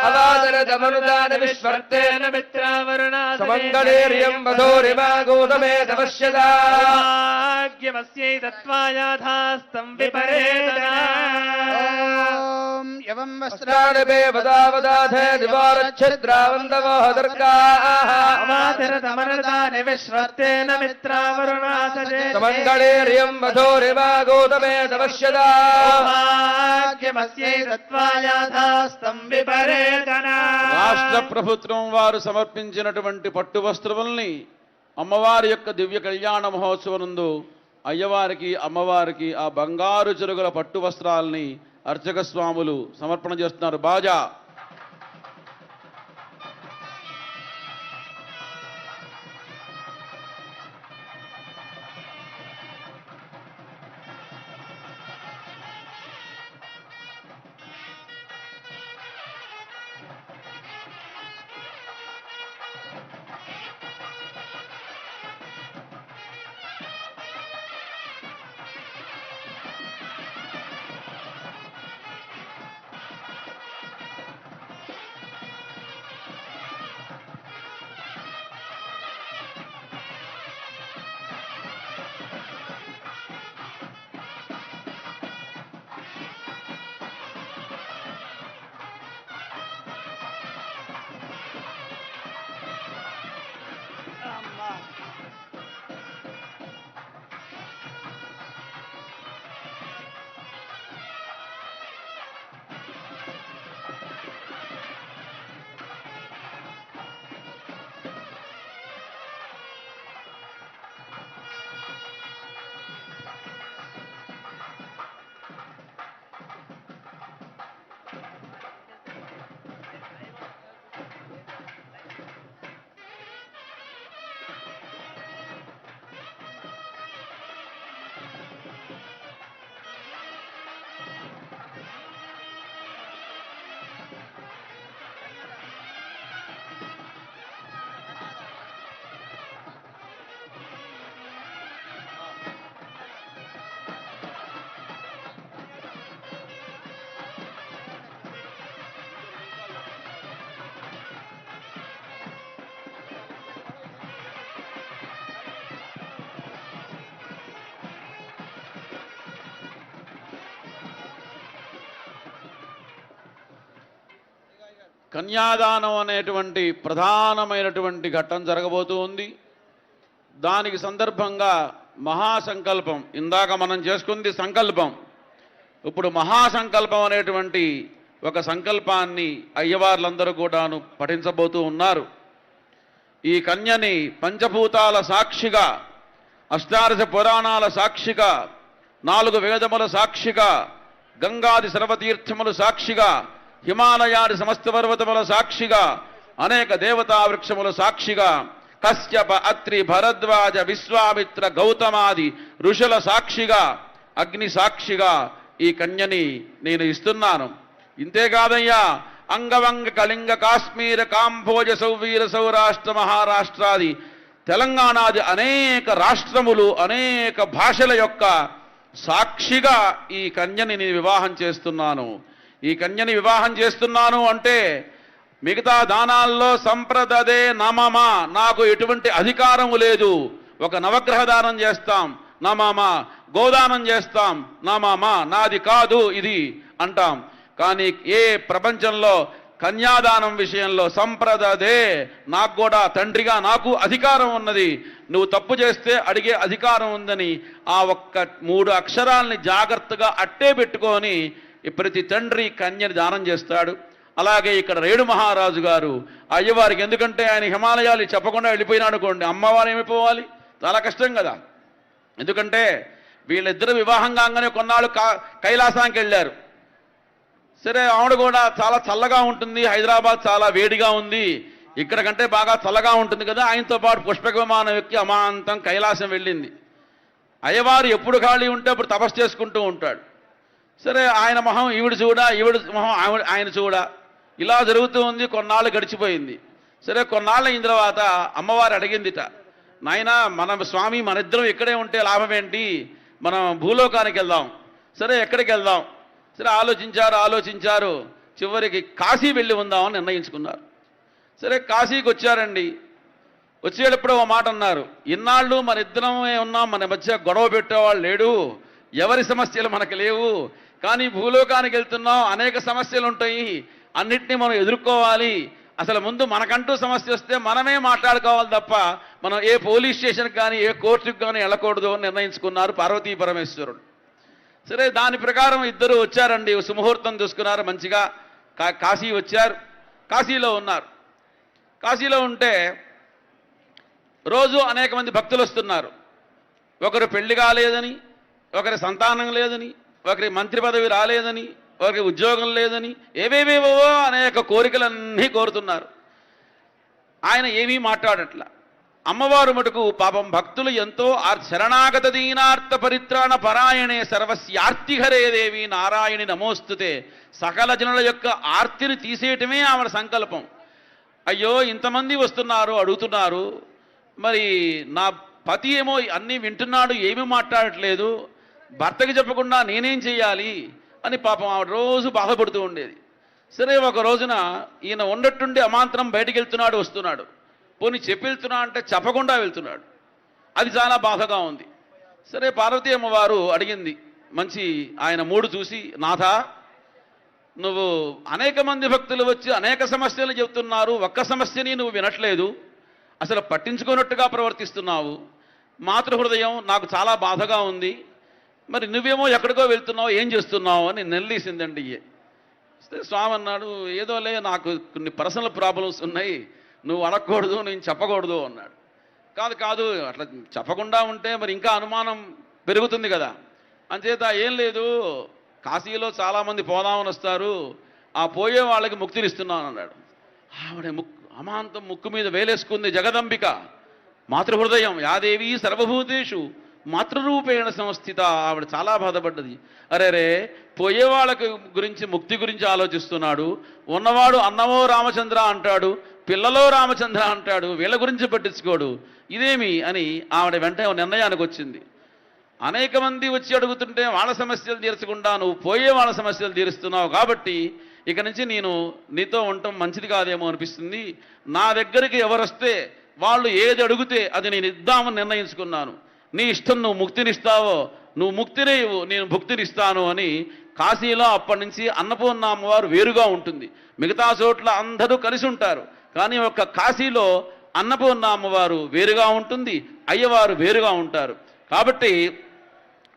अवादरदमनुदान विश्वर्तेन मित्रावरुणा समङ्गलेर्यं वधूरिमा गौतमे तपश्यदा भाग्यमस्यै तत्त्वायाधास्तं विपरेदना एवं वस्त्राणि वदावदाधे दिवारच्छिद्रावन्दवोदर्गाः अवादरदमनुदान विश्वर्तेन मित्रावरुणा समङ्गलेर्यं वधूरिमा गौतमे तपश्यदा भाग्यमस्यै तत्त्वायाधास्तं विपरेदना రాష్ట్ర ప్రభుత్వం వారు సమర్పించినటువంటి పట్టు వస్త్రముల్ని అమ్మవారి యొక్క దివ్య కళ్యాణ మహోత్సవం నందు అయ్యవారికి అమ్మవారికి ఆ బంగారు చెరుగుల పట్టు వస్త్రాలని అర్చక స్వాములు సమర్పణ చేస్తున్నారు. బాజా కన్యాదానం అనేటువంటి ప్రధానమైనటువంటి ఘట్టం జరగబోతూ ఉంది. దానికి సందర్భంగా మహాసంకల్పం, ఇందాక మనం చేసుకుంది సంకల్పం, ఇప్పుడు మహాసంకల్పం అనేటువంటి ఒక సంకల్పాన్ని అయ్యవార్లందరూ కూడాను పఠించబోతూ ఉన్నారు. ఈ కన్యని పంచభూతాల సాక్షిగా, అష్టాదశ పురాణాల సాక్షిగా, 4 వేదముల సాక్షిగా, గంగాది సర్వతీర్థముల సాక్షిగా, హిమాలయాది సమస్త పర్వతముల సాక్షిగా, అనేక దేవతా వృక్షముల సాక్షిగా, కశ్యప అత్రి భరద్వాజ విశ్వామిత్ర గౌతమాది ఋషుల సాక్షిగా, అగ్ని సాక్షిగా ఈ కన్యని నేను ఇస్తున్నాను. ఇంతేకాదయ్యా, అంగవంగ కళింగ కాశ్మీర కాంభోజ సౌవీర సౌరాష్ట్ర మహారాష్ట్రాది తెలంగాణాది అనేక రాష్ట్రములు, అనేక భాషల యొక్క సాక్షిగా ఈ కన్యని నేను వివాహం చేస్తున్నాను. ఈ కన్యని వివాహం చేస్తున్నాను అంటే మిగతా దానాల్లో సంప్రదదే నమమ, నాకు ఎటువంటి అధికారము లేదు. ఒక నవగ్రహ దానం చేస్తాం నమమ, గోదానం చేస్తాం నమమ, నాది కాదు ఇది అంటాం. కానీ ఏ ప్రపంచంలో కన్యాదానం విషయంలో సంప్రదదే, నాకు కూడా తండ్రిగా నాకు అధికారం ఉన్నది, నువ్వు తప్పు చేస్తే అడిగే అధికారం ఉందని ఆ ఒక్క 3 అక్షరాల్ని జాగ్రత్తగా అట్టే పెట్టుకొని ప్రతి తండ్రి కన్యని దానం చేస్తాడు. అలాగే ఇక్కడ రేణు మహారాజు గారు అయ్యవారికి, ఎందుకంటే ఆయన హిమాలయాలు చెప్పకుండా వెళ్ళిపోయినాడు అనుకోండి, అమ్మవారు ఏమైపోవాలి, చాలా కష్టం కదా. ఎందుకంటే వీళ్ళిద్దరు వివాహం కాగానే కొన్నాళ్ళు కైలాసానికి వెళ్ళారు. సరే, ఆవిడ కూడా చాలా చల్లగా ఉంటుంది, హైదరాబాద్ చాలా వేడిగా ఉంది, ఇక్కడ కంటే బాగా చల్లగా ఉంటుంది కదా, ఆయనతో పాటు పుష్పక విమానం ఎక్కి అమాంతం కైలాసం వెళ్ళింది. అయ్యవారు ఎప్పుడు ఖాళీ ఉంటే అప్పుడు తపస్సు చేసుకుంటూ ఉంటాడు. సరే, ఆయన మొహం ఈవిడ చూడ, ఈవిడ మొహం ఆయన చూడ, ఇలా జరుగుతూ ఉంది. కొన్నాళ్ళు గడిచిపోయింది. సరే, కొన్నాళ్ళు అయిన తర్వాత అమ్మవారు అడిగిందిట, నాయన మన స్వామి మన ఇద్దరం ఇక్కడే ఉంటే లాభం ఏంటి, మనం భూలోకానికి వెళ్దాం. సరే ఎక్కడికి వెళ్దాం? సరే ఆలోచించారు. చివరికి కాశీ వెళ్ళి ఉందామని నిర్ణయించుకున్నారు. సరే కాశీకి వచ్చారండి. వచ్చేటప్పుడు ఒక మాట అన్నారు, ఇన్నాళ్ళు మన ఇద్దరమే ఉన్నాం, మన మధ్య గొడవ పెట్టేవాళ్ళు లేడు, ఎవరి సమస్యలు మనకు లేవు, కానీ భూలోకానికి వెళ్తున్నాం, అనేక సమస్యలు ఉంటాయి, అన్నిటినీ మనం ఎదుర్కోవాలి. అసలు ముందు మనకంటూ సమస్య వస్తే మనమే మాట్లాడుకోవాలి తప్ప మనం ఏ పోలీస్ స్టేషన్కి కానీ ఏ కోర్టుకి కానీ వెళ్ళకూడదు అని నిర్ణయించుకున్నారు పార్వతీ పరమేశ్వరుడు. సరే దాని ప్రకారం ఇద్దరు వచ్చారండి. సుముహూర్తం చూసుకున్నారు, మంచిగా కాశీ వచ్చారు. కాశీలో ఉన్నారు. కాశీలో ఉంటే రోజు అనేక మంది భక్తులు వస్తున్నారు. ఒకరు పెళ్లి కాలేదని, ఒకరి సంతానం లేదని, ఒకరి మంత్రి పదవి రాలేదని, ఒకరికి ఉద్యోగం లేదని, ఏవేవేవో అనేక కోరికలన్నీ కోరుతున్నారు. ఆయన ఏమీ మాట్లాడట్లా. అమ్మవారు మటుకు పాపం భక్తులు ఎంతో శరణాగత దీనార్థ పరిత్రాణ పరాయణే సర్వస్యార్తిహరే దేవి నారాయణి నమోస్తుతే, సకల జనుల యొక్క ఆర్తిని తీసేయటమే ఆమె సంకల్పం. అయ్యో ఇంతమంది వస్తున్నారు, అడుగుతున్నారు, మరి నా పతి ఏమో అన్నీ వింటున్నాడు, ఏమీ మాట్లాడట్లేదు, భర్తకి చెప్పకుండా నేనేం చేయాలి అని పాపం ఆవిడ రోజు బాధపడుతూ ఉండేది. సరే ఒక రోజున ఈయన ఉన్నట్టుండి అమాంతరం బయటికి వెళ్తున్నాడు, వస్తున్నాడు. పోనీ చెప్పి వెళ్తున్నా అంటే చెప్పకుండా వెళ్తున్నాడు. అది చాలా బాధగా ఉంది. సరే పార్వతీ అమ్మవారు అడిగింది, మంచి ఆయన మూడు చూసి, నాథా నువ్వు అనేక మంది భక్తులు వచ్చి అనేక సమస్యలు చెబుతున్నారు, ఒక్క సమస్యని నువ్వు వినట్లేదు, అసలు పట్టించుకున్నట్టుగా ప్రవర్తిస్తున్నావు, మాతృహృదయం నాకు చాలా బాధగా ఉంది, మరి నువ్వేమో ఎక్కడికో వెళ్తున్నావు, ఏం చేస్తున్నావు అని నిలదీసిందండి. స్వామి అన్నాడు, ఏదోలే నాకు కొన్ని పర్సనల్ ప్రాబ్లమ్స్ ఉన్నాయి, నువ్వు అడగకూడదు, నేను చెప్పకూడదు అన్నాడు. కాదు అట్లా చెప్పకుండా ఉంటే మరి ఇంకా అనుమానం పెరుగుతుంది కదా, అంచేత ఏం లేదు, కాశీలో చాలామంది పోదామని వస్తారు, ఆ పోయే వాళ్ళకి ముక్తినిస్తున్నాను అన్నాడు. ఆవిడ అమాంతం ముక్కు మీద వేలేసుకుంది. జగదంబిక మాతృహృదయం యాదేవి సర్వభూతేషు మాతృరూపేణ సంస్థిత. ఆవిడ చాలా బాధపడ్డది. అరే పోయే వాళ్ళకి గురించి, ముక్తి గురించి ఆలోచిస్తున్నాడు, ఉన్నవాడు అన్నమో రామచంద్ర అంటాడు, పిల్లలో రామచంద్ర అంటాడు, వీళ్ళ గురించి పట్టించుకోడు, ఇదేమి అని ఆవిడ వెంటనే నిర్ణయానికి వచ్చింది. అనేక మంది వచ్చి అడుగుతుంటే వాళ్ళ సమస్యలు తీర్చకుండా నువ్వు పోయే వాళ్ళ సమస్యలు తీరుస్తున్నావు, కాబట్టి ఇక నుంచి నేను నీతో ఉండటం మంచిది కాదేమో అనిపిస్తుంది, నా దగ్గరికి ఎవరొస్తే వాళ్ళు ఏది అడిగితే అది నేను ఇద్దామని నిర్ణయించుకున్నాను, నీ ఇష్టం, నువ్వు ముక్తినిస్తావో నువ్వు ముక్తినే ఇవ్వు, నేను భుక్తినిస్తాను అని. కాశీలో అప్పటి నుంచి అన్నపూర్ణ అమ్మవారు వేరుగా ఉంటుంది, మిగతా చోట్ల అందరూ కలిసి ఉంటారు, కానీ ఒక్క కాశీలో అన్నపూర్ణ అమ్మవారు వేరుగా ఉంటుంది, అయ్యవారు వేరుగా ఉంటారు. కాబట్టి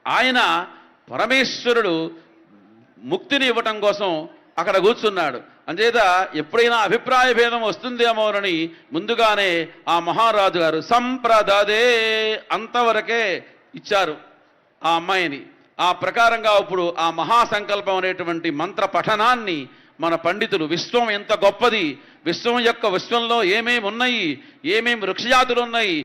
ఆయన పరమేశ్వరుడు ముక్తిని ఇవ్వటం కోసం అక్కడ కూర్చున్నాడు. అంచేత ఎప్పుడైనా అభిప్రాయ భేదం వస్తుందేమోనని ముందుగానే ఆ మహారాజు గారు సంప్రదదే అంతవరకే ఇచ్చారు ఆ అమ్మాయిని. ఆ ప్రకారంగా ఇప్పుడు ఆ మహాసంకల్పం అనేటువంటి మంత్ర పఠనాన్ని మన పండితులు, విశ్వం ఎంత గొప్పది, విశ్వంలో ఏమేమి ఉన్నాయి, ఏమేమి వృక్షజాతులు ఉన్నాయి,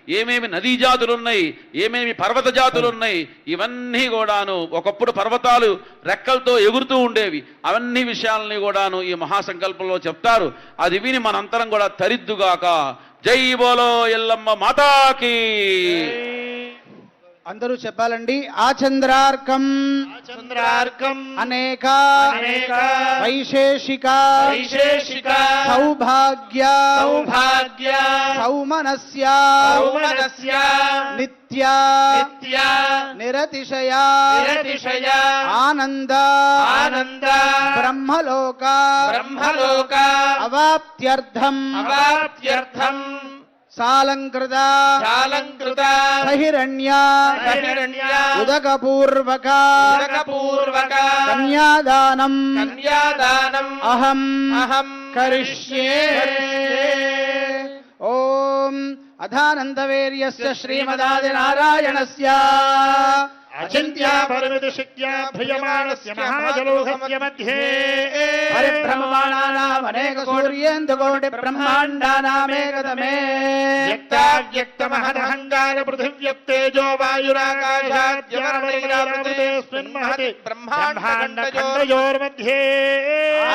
ఏమేమి నదీ జాతులు ఉన్నాయి, ఏమేమి పర్వత జాతులు ఉన్నాయి, ఇవన్నీ కూడాను ఒకప్పుడు పర్వతాలు రెక్కలతో ఎగురుతూ ఉండేవి, అవన్నీ విషయాలని కూడాను ఈ మహాసంకల్పంలో చెప్తారు. అది విని మనంతరం కూడా తరిద్దుగాక. జై బోలో ఎల్లమ్మ మాతాకి. అందరూ చెప్పాలండి. ఆచంద్రార్కం చంద్రార్కం అనేక అనేక వైశేషిక వైశేషిక సౌభాగ్య సౌభాగ్య సౌమనస్య సౌమనస్య నిత్య నిత్య నిరతిశయ నిరతిశయ ఆనంద ఆనంద బ్రహ్మలోక బ్రహ్మలోక అవాప్త్యర్థం అవాప్త్యర్థం సాలంకృత చాలంకృత సహిరణ్య సహిరణ్య ఉదకపూర్వక ఉదకపూర్వక కన్యాదానం కన్యాదానం అహం అహం కరిష్యే. ఓం అధానందవేర్యస్య శ్రీమదాదినారాయణస్య అచింత్యా పరిమితి శక్త్యా భ్రియమాణస్య మహాజలోహస్య మధ్యే పరిభ్రమమాణానాం అనేక సూర్యేందుకోటి బ్రహ్మాండానామేకతమే వ్యక్తావ్యక్త మహదహంగార పృథివ్యప్తేజో వాయురాకాశాద్యమనైరావృతేస్మిన్ మహతి బ్రహ్మాండఖండయోర్मध्ये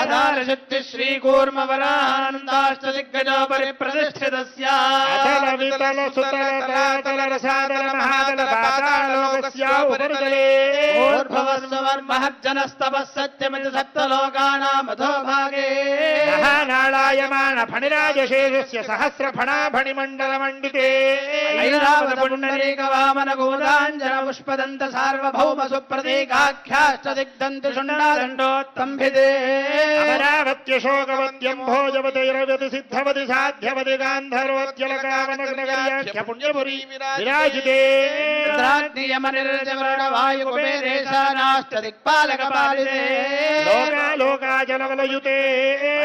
ఆధారశక్తి శ్రీకూర్మవరాహానందాష్టదిగ్గజోపరి ప్రతిష్ఠితస్య అచల వితల సుతల తలాతల రసాతల మహాతల పాతాళలోకస్య ఉపరితలే ఊర్ధ్వవస్వర్మహజ్జనస్తపः సత్యమితి సప్తలోకానాం అధోభాగే మహానాళాయమాన ఫణిరాజశేషస్య సహస్ర ఫణాఫణిమండలమండితే ఐరావత పుండరీక వామన గోదాంజన పుష్పదంత సార్వభౌమ సుప్రతీకాఖ్యాష్టదిగ్ధంతి షుండాదండోత్తంభిదే అమరావత్యశోకవత్యం భోజవతైరవతి సిద్ధవతి సాధ్యవతి గాంధర్వత్యలకావనగర్యాఖ్య పుణ్యపురీ విరాజితే ఇంద్రాగ్నియమనిర్జవరణవాయుకుబేరేశానాష్టదిక్పాలకపాలితే లోకాలోకాచలవలయుతే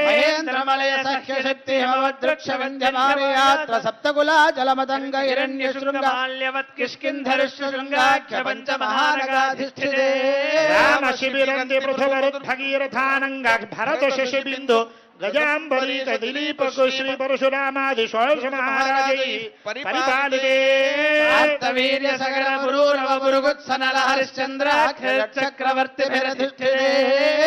మహేంద్రమలయ సఖ్య శక్తి హిమవదృక్ష వింధ్యమార్యాత్ర సప్తకులాచలమతంగ హిరణ్యశృంగాల్యవత్ కిష్కింధరిష్య శృంగాఖ్య పంచమహానగాధిష్ఠితే రామ శిబిరంది పృథువరుద్భగీరథానంగ భరత శశిబిందు గజాంబరీత దిలీపకు శ్రీ పరశురామాది షోడశ మహారాజై పరిపాలితే ఆర్తవీర్య సగర పురూరవ పురుగుత్సనల హరిశ్చంద్రాఖ్య చక్రవర్తిభిరధిష్ఠితే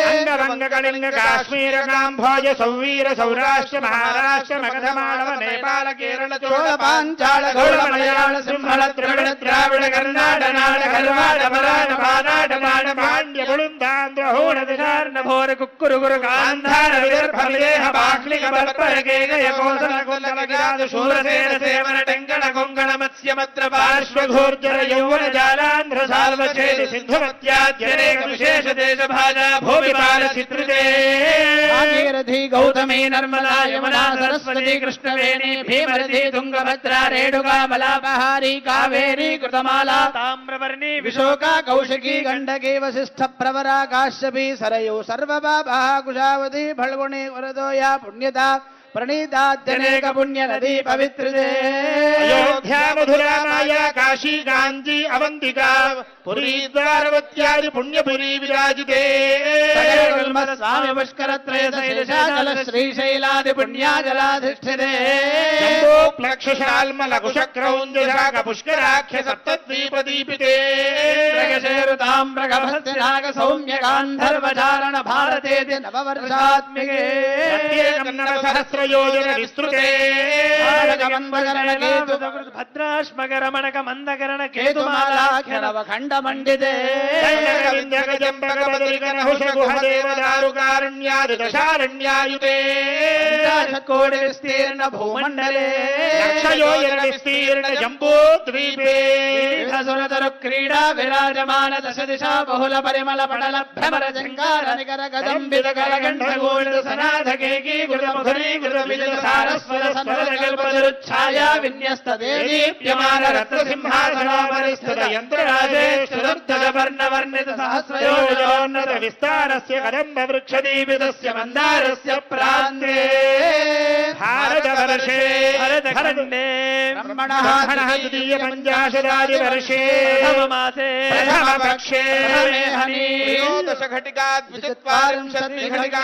అంగరంగ కళింగ కాశ్మీర కాంభోజ సౌవీర సౌరాష్ట్ర మహారాష్ట్ర మగధ మాళవ నేపాల కేరళ చోళ పాంచాళ గౌళ మలయాళ సింహళ ద్రవిడ ద్రావిడ కర్ణాట నాడ కర్వాడ మరాఠ పానాట మాడ పాండ్య బుళుందాంధ్ర హోణ దిశార్ణ భోర కుక్కురు గురు గాంధార విదర్భ విదేహ బాక్లిక బర్పర కేగయ కోసల కొల్లల గిరాదు శూరసేన సేవన టెంకణ కొంగణ మత్స్య మత్ర పార్శ్వఘోర్జర యౌవన జాలాంధ్ర సాల్వఛేది సింధుమత్యాద్యనేక విశేష దేశ భాజా భూమిపాల చిత్రితే భాగీరథి గౌతమి నర్మదా యమునా సరస్వతి కృష్ణవేణి భీమరథి తుంగభద్రా రేణుకా మలాపహారి కావేరీ కృతమాలా తామ్రవర్ణి విశోక కౌశికీ గండకీ వశిష్ఠ ప్రవరా కాశ్యపీ సరయు సర్వపాపా కుశావతి ఫల్గుణి వరదోయా పుణ్యతా ప్రణీతాద్యనేక పుణ్య నదీ పవిత్రితే అయోధ్యా మధురా మాయా కాశీ కాంచీ అవంతికా పురీ ద్వారవత్యాది పుణ్యపురీ విరాజితే స్వామి పుష్కరత్రయ శైలశాచల శ్రీశైలాది పుణ్యాజలాధిష్ఠితే ప్లక్షశాల్మల కుశక్రౌంజశాఖ పుష్కరాఖ్య సప్తద్వీపదీపితే తామ్రగభస్తినాగ సౌమ్య గాంధర్వచారణ భారతేతి నవవర్షాత్మికే సహస్రయోజన విస్తృతే భద్రాశ్మగరమణక మందకరణ కేతుమాలాఖ్య నవఖండ మండితే గుహదేవదారుకారణ్యాది దశారణ్యాయుతే కోటి విస్తీర్ణ భూమండలే లక్షయోజన విస్తీర్ణ జంబూద్వీపే సురతరు క్రీడా విరాజమాన దశ దిశా బహుళ పరిమళ పటల భ్రమర జంగార నికర కదంబిత కలగండ గోళ సనాథ కేకీకృత మధురీకృత విజయ సారస్వర సన్వర కల్పదరుఛాయా విన్యస్త దేదీప్యమాన రత్న సింహాసనాపరిస్థిత యంత్రరాజే సుదర్ధజ వర్ణవర్ణిత సహస్రయోజనోన్నత విస్తారస్య కదంబ వృక్షదీపితస్య మందారస్య ప్రాంతే భారతవర్షే భరతఖండే బ్రహ్మణః ద్వితీయ పంచాశదాది వర్షే ప్రథమమాసే ప్రథమపక్షే ప్రథమే హని త్రయోదశ ఘటికా ద్విచత్వారింశత్ ఘటికా